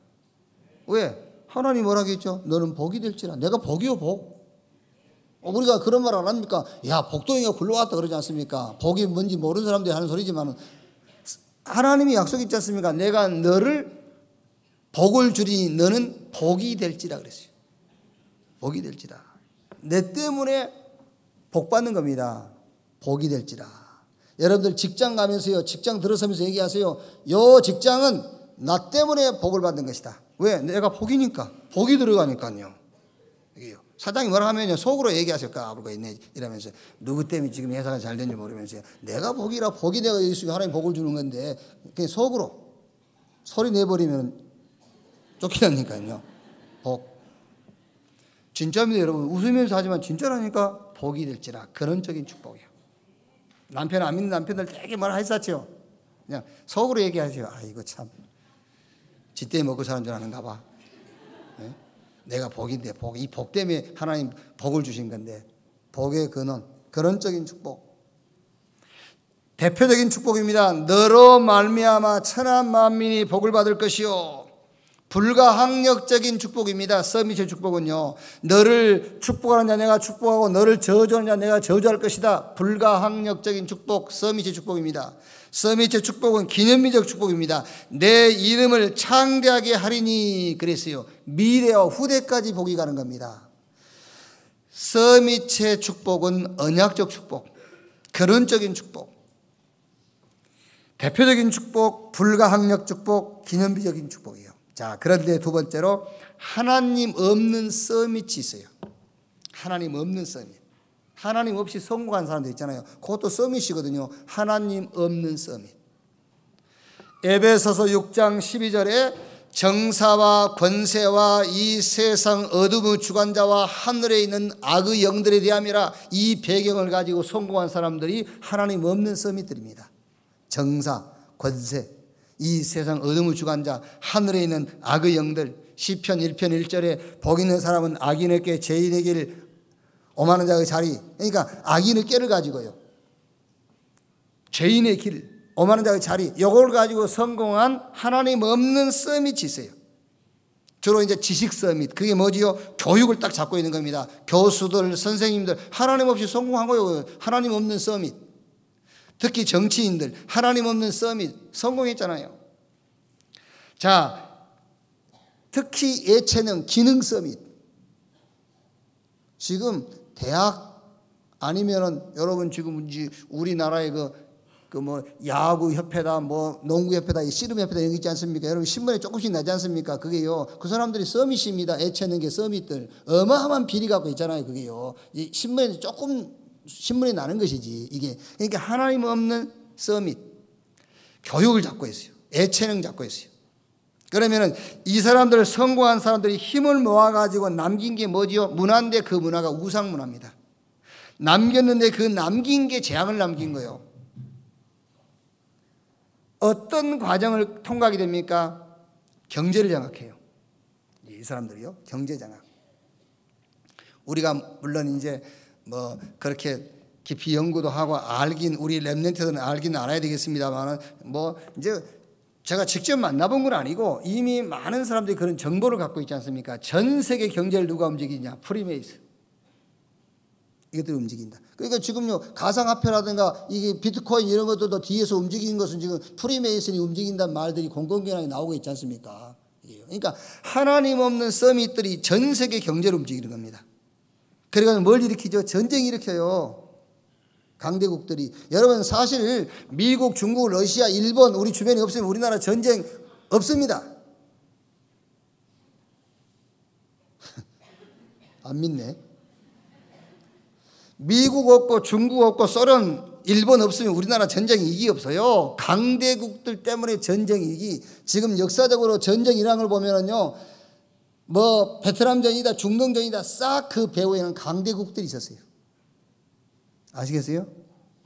왜? 하나님 뭐라고 했죠? 너는 복이 될지라. 내가 복이요, 복. 우리가 그런 말 안 합니까? 야, 복동이가 굴러왔다 그러지 않습니까? 복이 뭔지 모르는 사람들이 하는 소리지만 하나님이 약속했지 않습니까? 내가 너를 복을 주리니 너는 복이 될지라 그랬어요. 복이 될지라. 내 때문에 복 받는 겁니다. 복이 될지라. 여러분들 직장 가면서요, 직장 들어서면서 얘기하세요. 요 직장은 나 때문에 복을 받는 것이다. 왜? 내가 복이니까. 복이 들어가니까요. 사장이 뭐라 하면요, 속으로 얘기하세요. 까불고 있네 이러면서. 누구 때문에 지금 회사가 잘 되는지 모르면서 내가 복이라, 복이 내가 있으면 하나님 복을 주는 건데, 그냥 속으로 소리 내버리면 쫓기다니까요. 복. 진짜입니다, 여러분. 웃으면서 하지만 진짜라니까. 복이 될지라. 근원적인 축복이에요. 남편 안 믿는 남편들 되게 말하셨죠. 그냥 속으로 얘기하세요. 아, 이거 참 지 때문에 먹고 사는 줄 아는가 봐. 네? 내가 복인데, 이 복 때문에 하나님 복을 주신 건데, 복의 근원, 근원적인 축복. 대표적인 축복입니다. 너로 말미암아 천한 만민이 복을 받을 것이요. 불가항력적인 축복입니다. 서밋의 축복은요, 너를 축복하는 자 내가 축복하고 너를 저주하는 자 내가 저주할 것이다. 불가항력적인 축복, 서밋의 축복입니다. 서밋의 축복은 기념비적 축복입니다. 내 이름을 창대하게 하리니 그랬어요. 미래와 후대까지 복이 가는 겁니다. 서밋의 축복은 언약적 축복, 근원적인 축복. 대표적인 축복, 불가항력 축복, 기념비적인 축복이에요. 자, 그런데 두 번째로 하나님 없는 서밋이 있어요. 하나님 없는 서밋. 하나님 없이 성공한 사람들 있잖아요. 그것도 서밋이거든요. 하나님 없는 서밋. 에베소서 6장 12절에 정사와 권세와 이 세상 어둠의 주관자와 하늘에 있는 악의 영들에 대함이라, 이 배경을 가지고 성공한 사람들이 하나님 없는 서밋들입니다. 정사, 권세, 이 세상 어둠의 주관자, 하늘에 있는 악의 영들. 시편 1편 1절에 복 있는 사람은 악인에게 죄인의 길, 오만한 자의 자리. 그러니까 악인의 꾀를 가지고요, 죄인의 길, 오만한 자의 자리, 이걸 가지고 성공한 하나님 없는 서밋이 있어요. 주로 이제 지식 서밋. 그게 뭐지요? 교육을 딱 잡고 있는 겁니다. 교수들, 선생님들, 하나님 없이 성공한 거예요. 하나님 없는 서밋. 특히 정치인들, 하나님 없는 서밋, 성공했잖아요. 자, 특히 예체능, 기능 서밋. 지금 대학 아니면은 여러분 지금 우리나라의 뭐 야구 협회다 뭐 농구 협회다 씨름 협회다 이런 거 있지 않습니까? 여러분 신문에 조금씩 나지 않습니까? 그게요. 그 사람들이 서밋입니다. 애체는 게 서밋들 어마어마한 비리 갖고 있잖아요. 그게요. 이 신문에 조금 신문에 나는 것이지 이게. 그러니까 하나님 없는 서밋 교육을 잡고 있어요. 애체능 잡고 있어요. 그러면은 이 사람들 성공한 사람들이 힘을 모아가지고 남긴 게 뭐지요? 문화인데 그 문화가 우상 문화입니다. 남겼는데 그 남긴 게 재앙을 남긴 거예요. 어떤 과정을 통과하게 됩니까? 경제를 장악해요. 이 사람들이요. 경제 장악. 우리가 물론 이제 뭐 그렇게 깊이 연구도 하고 우리 렘넌트들은 알긴 알아야 되겠습니다만 뭐 이제 제가 직접 만나본 건 아니고 이미 많은 사람들이 그런 정보를 갖고 있지 않습니까? 전 세계 경제를 누가 움직이냐? 프리메이슨. 이것들이 움직인다. 그러니까 지금요 가상화폐라든가 이게 비트코인 이런 것들도 뒤에서 움직이는 것은 지금 프리메이슨이 움직인다는 말들이 공공연하게 나오고 있지 않습니까? 그러니까 하나님 없는 서밋들이 전 세계 경제를 움직이는 겁니다. 그러니까 뭘 일으키죠? 전쟁 일으켜요. 강대국들이. 여러분 사실 미국, 중국, 러시아, 일본 우리 주변에 없으면 우리나라 전쟁 없습니다. 안 믿네. 미국 없고 중국 없고 소련, 일본 없으면 우리나라 전쟁 이익이 없어요. 강대국들 때문에 전쟁 이익이. 지금 역사적으로 전쟁 일환을 보면은요, 뭐 베트남전이다, 중동전이다 싹 그 배후에는 강대국들이 있었어요. 아시겠어요?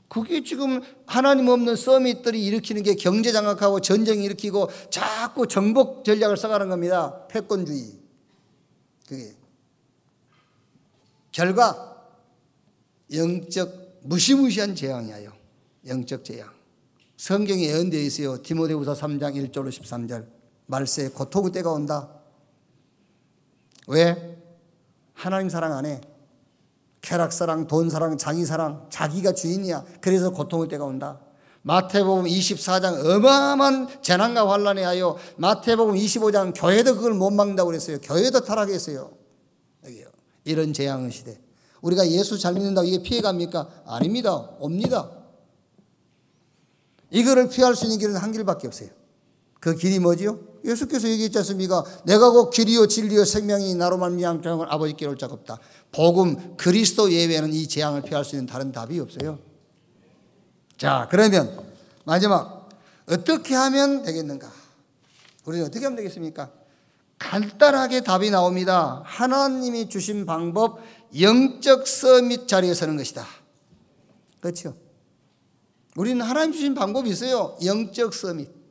그게 지금 하나님 없는 서밋들이 일으키는 게 경제 장악하고 전쟁 일으키고 자꾸 정복 전략을 써가는 겁니다. 패권주의. 그게 결과 영적 무시무시한 재앙이에요. 영적 재앙. 성경에 예언되어 있어요. 디모데후서 3장 1절로 13절. 말세에 고통의 때가 온다. 왜? 하나님 사랑 안 해. 쾌락사랑, 돈사랑, 자기사랑, 자기가 주인이야. 그래서 고통의 때가 온다. 마태복음 24장 어마어마한 재난과 환란에 하여 마태복음 25장 교회도 그걸 못 막는다고 그랬어요. 교회도 타락했어요. 여기요. 이런 재앙의 시대. 우리가 예수 잘 믿는다고 이게 피해갑니까? 아닙니다. 옵니다. 이거를 피할 수 있는 길은 한 길밖에 없어요. 그 길이 뭐지요? 예수께서 얘기했지 않습니까? 내가 곧 길이요 진리요 생명이 나로 말미암아 아버지께 올 자가 없다. 복음 그리스도 예외에는 이 재앙을 피할 수 있는 다른 답이 없어요. 자, 그러면 마지막 어떻게 하면 되겠는가? 우리는 어떻게 하면 되겠습니까? 간단하게 답이 나옵니다. 하나님이 주신 방법, 영적 서밋 자리에 서는 것이다. 그렇죠? 우리는 하나님 주신 방법이 있어요. 영적 서밋.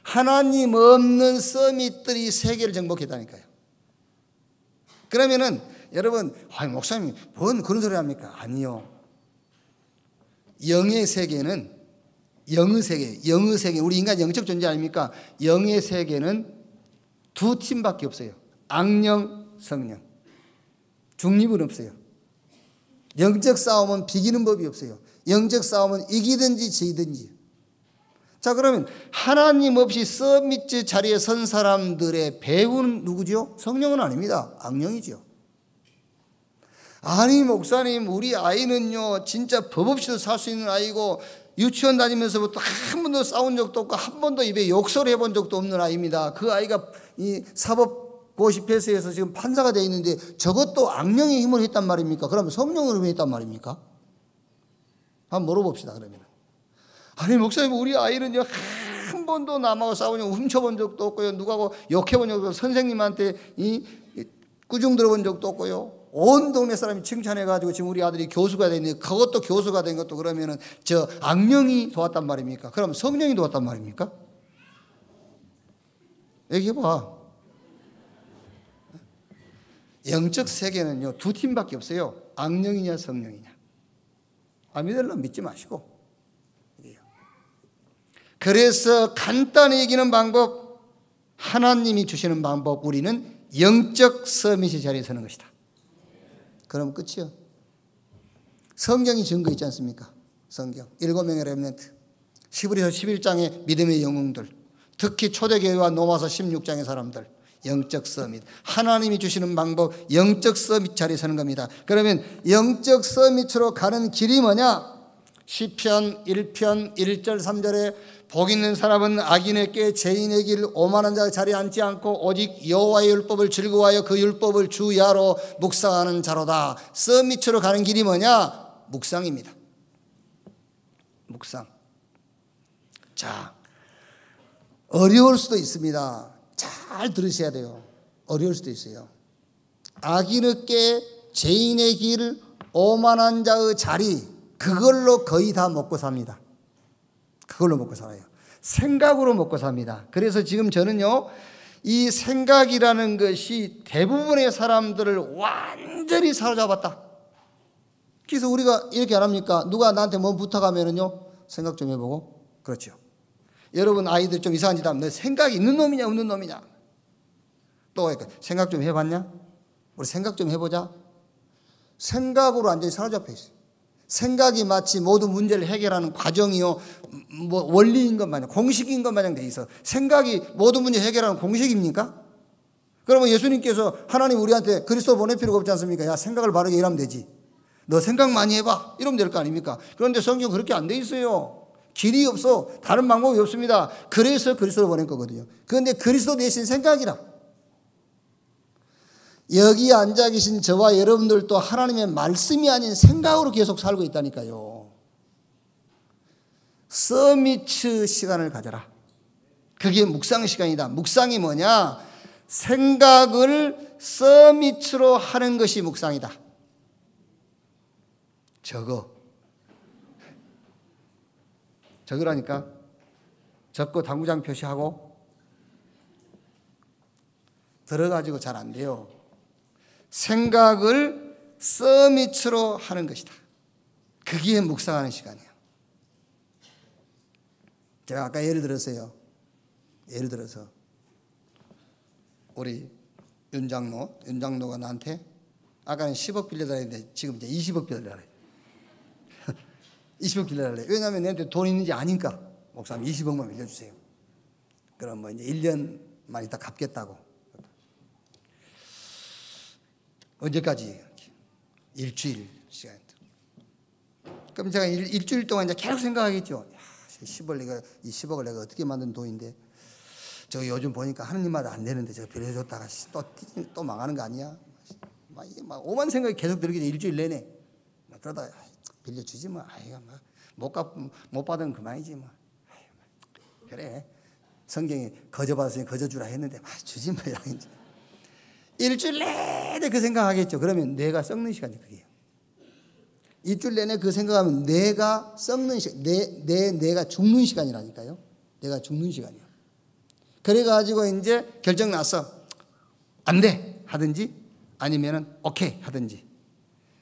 하나님 없는 서밋들이 세계를 정복했다니까요. 그러면은 여러분, 목사님 뭔 그런 소리 합니까? 아니요. 영의 세계는 영의 세계, 우리 인간 영적 존재 아닙니까? 영의 세계는 두 팀밖에 없어요. 악령, 성령. 중립은 없어요. 영적 싸움은 비기는 법이 없어요. 영적 싸움은 이기든지 지든지. 자, 그러면 하나님 없이 서밋 자리에 선 사람들의 배우는 누구죠? 성령은 아닙니다. 악령이죠. 아니 목사님, 우리 아이는요 진짜 법 없이도 살 수 있는 아이고 유치원 다니면서부터 한 번도 싸운 적도 없고 한 번도 입에 욕설을 해본 적도 없는 아이입니다. 그 아이가 이 사법고시패스에서 지금 판사가 되어 있는데 저것도 악령의 힘을 했단 말입니까? 그러면 성령의 힘을 했단 말입니까? 한번 물어봅시다. 그러면 아니 목사님, 우리 아이는요 한 번도 남하고 싸우냐 훔쳐본 적도 없고요, 누구하고 욕해본 적도 없고, 선생님한테 꾸중 들어본 적도 없고요, 온 동네 사람이 칭찬해가지고 지금 우리 아들이 교수가 됐는데 그것도 교수가 된 것도 그러면은 저 악령이 도왔단 말입니까? 그럼 성령이 도왔단 말입니까? 얘기해봐. 영적 세계는요 두 팀밖에 없어요. 악령이냐 성령이냐. 믿으려면 믿지 마시고. 그래서 간단히 이기는 방법, 하나님이 주시는 방법, 우리는 영적 서밋의 자리에 서는 것이다. 그럼 끝이요. 성경이 증거 있지 않습니까? 성경 7명의 렘넌트, 히브리서 11장의 믿음의 영웅들, 특히 초대교회와 로마서 16장의 사람들, 영적 서밋. 하나님이 주시는 방법, 영적 서밋 자리에 서는 겁니다. 그러면 영적 서밋으로 가는 길이 뭐냐? 시편 1편 1절 3절에 복 있는 사람은 악인에게 죄인의 길 오만한 자 자리에 앉지 않고 오직 여호와의 율법을 즐거워하여 그 율법을 주야로 묵상하는 자로다. 서밋으로 가는 길이 뭐냐? 묵상입니다. 묵상. 자, 어려울 수도 있습니다. 잘 들으셔야 돼요. 어려울 수도 있어요. 악인에게 죄인의 길 오만한 자의 자리, 그걸로 거의 다 먹고 삽니다. 그걸로 먹고 살아요. 생각으로 먹고 삽니다. 그래서 지금 저는요, 이 생각이라는 것이 대부분의 사람들을 완전히 사로잡았다. 그래서 우리가 이렇게 안 합니까? 누가 나한테 뭐 부탁하면은요, 생각 좀 해보고. 그렇죠. 여러분 아이들 좀 이상한 짓 하면 너 생각이 있는 놈이냐 없는 놈이냐? 또 생각 좀 해봤냐? 우리 생각 좀 해보자. 생각으로 완전히 사로잡혀 있어요. 생각이 마치 모든 문제를 해결하는 과정이요, 뭐 원리인 것 마냥, 공식인 것 마냥 돼 있어. 생각이 모든 문제 해결하는 공식입니까? 그러면 예수님께서 하나님 우리한테 그리스도 보낼 필요가 없지 않습니까? 야, 생각을 바르게 일하면 되지. 너 생각 많이 해봐. 이러면 될 거 아닙니까? 그런데 성경 그렇게 안 돼 있어요. 길이 없어. 다른 방법이 없습니다. 그래서 그리스도를 보낸 거거든요. 그런데 그리스도 대신 생각이라. 여기 앉아 계신 저와 여러분들도 하나님의 말씀이 아닌 생각으로 계속 살고 있다니까요. 서밋 시간을 가져라. 그게 묵상 시간이다. 묵상이 뭐냐? 생각을 서밋으로 하는 것이 묵상이다. 적으라니까. 적고 당구장 표시하고 들어가지고 잘 안 돼요. 생각을 서밋으로 하는 것이다. 그게 묵상하는 시간이에요. 제가 아까 예를 들어서 우리 윤장로가 나한테 아까는 10억 빌려달라 했는데 지금 이제 20억 빌려달라. 20억 빌려달래. 왜냐하면 내한테 돈 있는지 아니까. 목사님 20억만 빌려주세요. 그럼 뭐 이제 1년만 있다 갚겠다고. 언제까지? 일주일 시간. 그럼 제가 일주일 동안 이제 계속 생각하겠죠. 야, 10억을 내가 어떻게 만든 돈인데, 저 요즘 보니까 하느님마다 안 되는데 제가 빌려줬다가 또 망하는 거 아니야? 막 오만 생각이 계속 들게 돼. 일주일 내내. 그러다가 빌려주지 뭐. 못 받으면 그만이지 뭐. 그래. 성경에 거저 받았으니 거저 주라 했는데 주지 뭐. 일주일 내내 그 생각하겠죠. 그러면 뇌가 썩는 시간이 그게요. 일주일 내내 그 생각하면 뇌가 썩는 시간, 뇌가 죽는 시간이라니까요. 뇌가 죽는 시간이요. 그래가지고 이제 결정 났어. 안 돼 하든지 아니면은 오케이 하든지.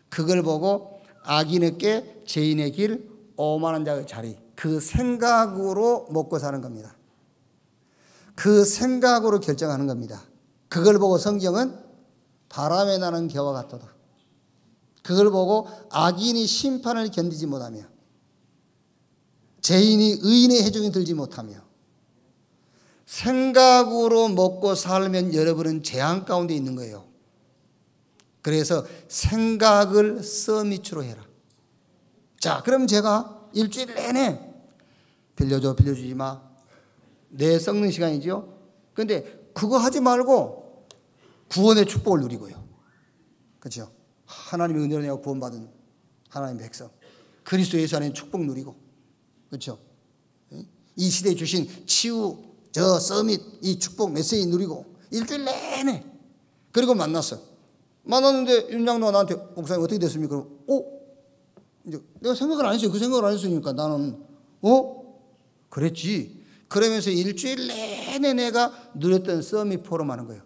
그걸 보고 악인에게 죄인의 길, 오만한 자의 자리, 그 생각으로 먹고 사는 겁니다. 그 생각으로 결정하는 겁니다. 그걸 보고 성경은 바람에 나는 겨와 같도다. 그걸 보고 악인이 심판을 견디지 못하며 죄인이 의인의 해중에 들지 못하며 생각으로 먹고 살면 여러분은 재앙 가운데 있는 거예요. 그래서 생각을 서밋으로 해라. 자, 그럼 제가 일주일 내내 빌려주지 마. 내 썩는 시간이죠. 그런데 그거 하지 말고 구원의 축복을 누리고요. 그렇죠? 하나님의 은혜로 내가 구원받은 하나님의 백성, 그리스도 예수 안에 축복 누리고, 그렇죠? 이 시대에 주신 치유, 서밋, 이 축복 메시지 누리고 일주일 내내. 그리고 만났는데 윤장로가 나한테 목사님 어떻게 됐습니까? 이제 내가 생각을 안 했어요. 그 생각을 안 했으니까 나는 그랬지. 그러면서 일주일 내내 내가 누렸던 서밋 포럼 하는 거예요.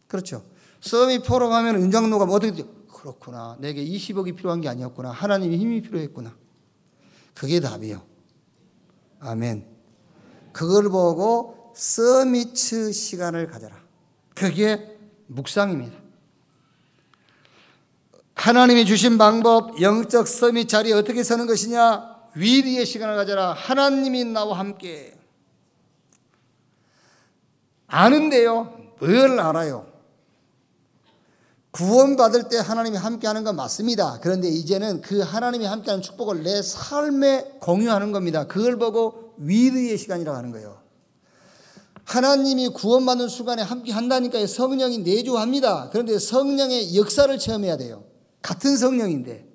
그렇죠. 서밋 포럼 하면 윤장로가 어떻게 돼? 그렇구나. 내게 20억이 필요한 게 아니었구나. 하나님의 힘이 필요했구나. 그게 답이에요. 아멘. 그걸 보고 서밋 시간을 가져라. 그게 묵상입니다. 하나님이 주신 방법, 영적 서밋 자리에 어떻게 서는 것이냐? 위리의 시간을 가져라. 하나님이 나와 함께. 아는데요. 뭘 알아요? 구원받을 때 하나님이 함께하는 건 맞습니다. 그런데 이제는 그 하나님이 함께하는 축복을 내 삶에 공유하는 겁니다. 그걸 보고 위드의 시간이라고 하는 거예요. 하나님이 구원받는 순간에 함께한다니까 성령이 내주합니다. 그런데 성령의 역사를 체험해야 돼요. 같은 성령인데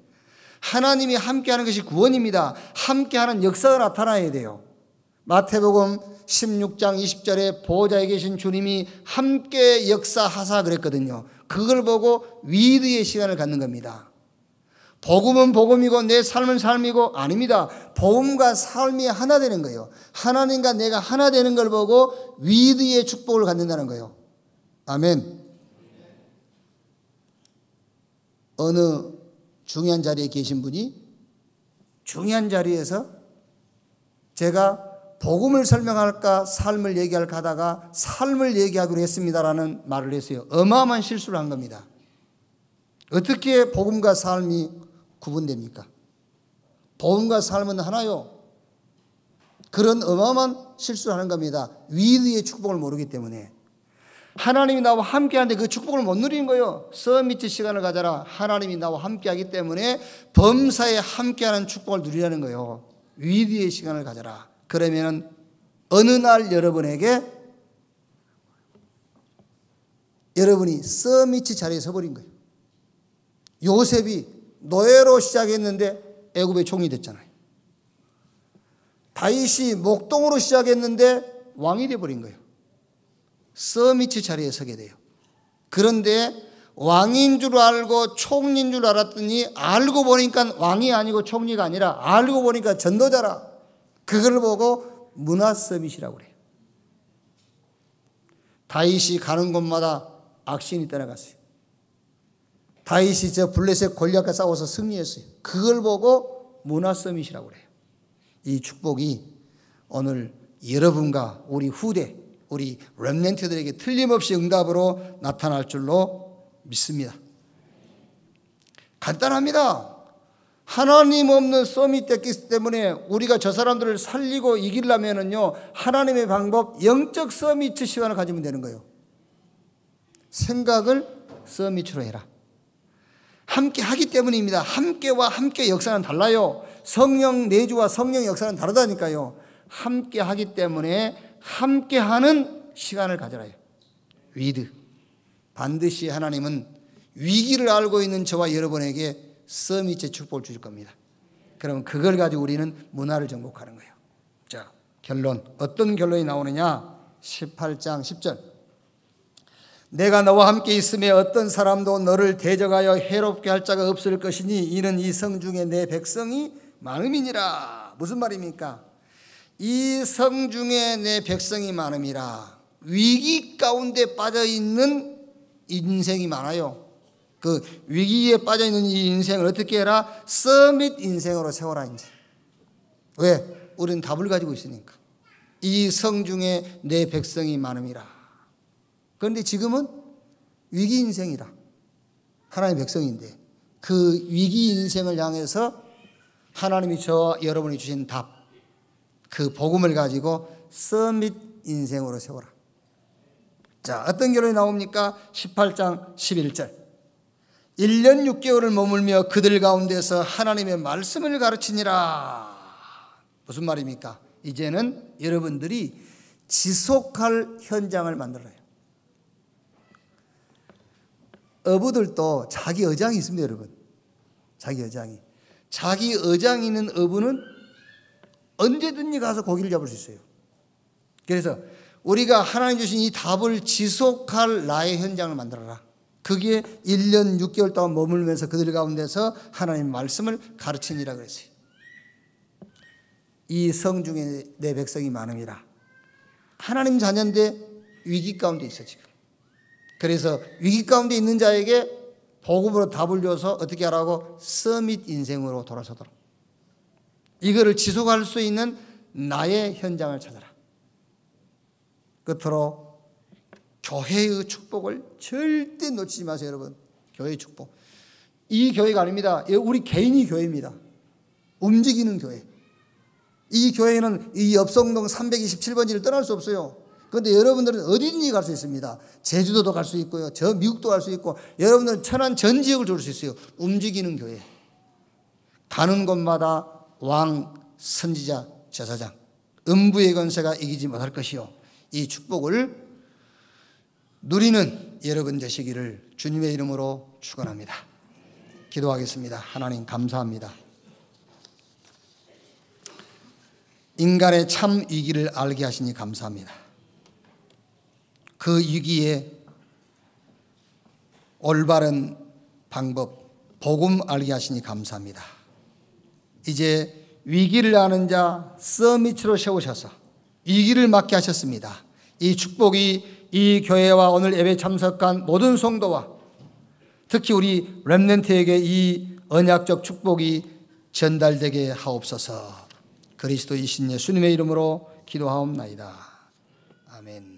하나님이 함께하는 것이 구원입니다. 함께하는 역사가 나타나야 돼요. 마태복음 16장 20절에 보호자에 계신 주님이 함께 역사하사 그랬거든요. 그걸 보고 위드의 시간을 갖는 겁니다. 복음은 복음이고 내 삶은 삶이고 아닙니다. 복음과 삶이 하나 되는 거예요. 하나님과 내가 하나 되는 걸 보고 위드의 축복을 갖는다는 거예요. 아멘. 어느 중요한 자리에 계신 분이 중요한 자리에서 제가 복음을 설명할까 삶을 얘기할까 하다가 삶을 얘기하기로 했습니다라는 말을 했어요. 어마어마한 실수를 한 겁니다. 어떻게 복음과 삶이 구분됩니까? 복음과 삶은 하나요. 그런 어마어마한 실수를 하는 겁니다. 위드의 축복을 모르기 때문에. 하나님이 나와 함께하는데 그 축복을 못 누리는 거예요. 서밋 시간을 가져라. 하나님이 나와 함께하기 때문에 범사에 함께하는 축복을 누리라는 거예요. 위드의 시간을 가져라. 그러면 어느 날 여러분이 서밋 자리에 서버린 거예요. 요셉이 노예로 시작했는데 애굽의 총리 됐잖아요. 다윗이 목동으로 시작했는데 왕이 돼버린 거예요. 서밋 자리에 서게 돼요. 그런데 왕인 줄 알고 총리인 줄 알았더니 알고 보니까 왕이 아니고 총리가 아니라 알고 보니까 전도자라. 그걸 보고 문화 서밋이라고 그래요. 다윗이 가는 곳마다 악신이 떠나갔어요. 다윗이 저 블레셋 골리앗과 싸워서 승리했어요. 그걸 보고 문화 서밋이라고 그래요. 이 축복이 오늘 여러분과 우리 후대, 우리 렘넌트들에게 틀림없이 응답으로 나타날 줄로 믿습니다. 간단합니다. 하나님 없는 서밋 됐기 때문에 우리가 저 사람들을 살리고 이기려면은요, 하나님의 방법, 영적 서밋 시간을 가지면 되는 거예요. 생각을 서밋으로 해라. 함께 하기 때문입니다. 함께와 함께 역사는 달라요. 성령 내주와 성령 역사는 다르다니까요. 함께 하기 때문에 함께 하는 시간을 가져라요. 위드. 반드시 하나님은 위기를 알고 있는 저와 여러분에게 서밋의 축복을 주실 겁니다. 그럼 그걸 가지고 우리는 문화를 정복하는 거예요. 자, 결론. 어떤 결론이 나오느냐? 18장 10절. 내가 너와 함께 있으며 어떤 사람도 너를 대적하여 해롭게 할 자가 없을 것이니 이는 이 성 중에 내 백성이 많음이니라. 무슨 말입니까? 이 성 중에 내 백성이 많음이라. 위기 가운데 빠져있는 인생이 많아요. 그 위기에 빠져있는 이 인생을 어떻게 해라? 서밋 인생으로 세워라. 이제. 왜? 우리는 답을 가지고 있으니까. 이 성 중에 내 백성이 많음이라. 그런데 지금은 위기 인생이라. 하나님의 백성인데 그 위기 인생을 향해서 하나님이 저와 여러분이 주신 답, 그 복음을 가지고 서밋 인생으로 세워라. 자, 어떤 결론이 나옵니까? 18장 11절. 1년 6개월을 머물며 그들 가운데서 하나님의 말씀을 가르치니라. 무슨 말입니까? 이제는 여러분들이 지속할 현장을 만들어요. 어부들도 자기 어장이 있습니다, 여러분. 자기 어장이. 자기 어장이 있는 어부는 언제든지 가서 고기를 잡을 수 있어요. 그래서 우리가 하나님 주신 이 답을 지속할 나의 현장을 만들어라. 그게 1년 6개월 동안 머물면서 그들 가운데서 하나님의 말씀을 가르치니라 그랬어요. 이 성 중에 내 백성이 많음이라. 하나님 자녀인데 위기 가운데 있어 지금. 그래서 위기 가운데 있는 자에게 복음으로 답을 줘서 어떻게 하라고? 서밋 인생으로 돌아서도록. 이거를 지속할 수 있는 나의 현장을 찾아라. 끝으로 교회의 축복을 절대 놓치지 마세요, 여러분. 교회의 축복. 이 교회가 아닙니다. 우리 개인이 교회입니다. 움직이는 교회. 이 교회는 이 엽성동 327번지를 떠날 수 없어요. 그런데 여러분들은 어디든지 갈 수 있습니다. 제주도도 갈 수 있고요. 저 미국도 갈 수 있고, 여러분들은 천안 전 지역을 돌 수 있어요. 움직이는 교회. 가는 곳마다 왕, 선지자, 제사장, 음부의 권세가 이기지 못할 것이요. 이 축복을 누리는 여러분 되시기를 주님의 이름으로 축원합니다. 기도하겠습니다. 하나님 감사합니다. 인간의 참 위기를 알게 하시니 감사합니다. 그 위기에 올바른 방법, 복음 알게 하시니 감사합니다. 이제 위기를 아는 자 서밋으로 세우셔서 위기를 맞게 하셨습니다. 이 축복이 이 교회와 오늘 예배 참석한 모든 성도와 특히 우리 렘넌트에게 이 언약적 축복이 전달되게 하옵소서. 그리스도이신 예수님의 이름으로 기도하옵나이다. 아멘.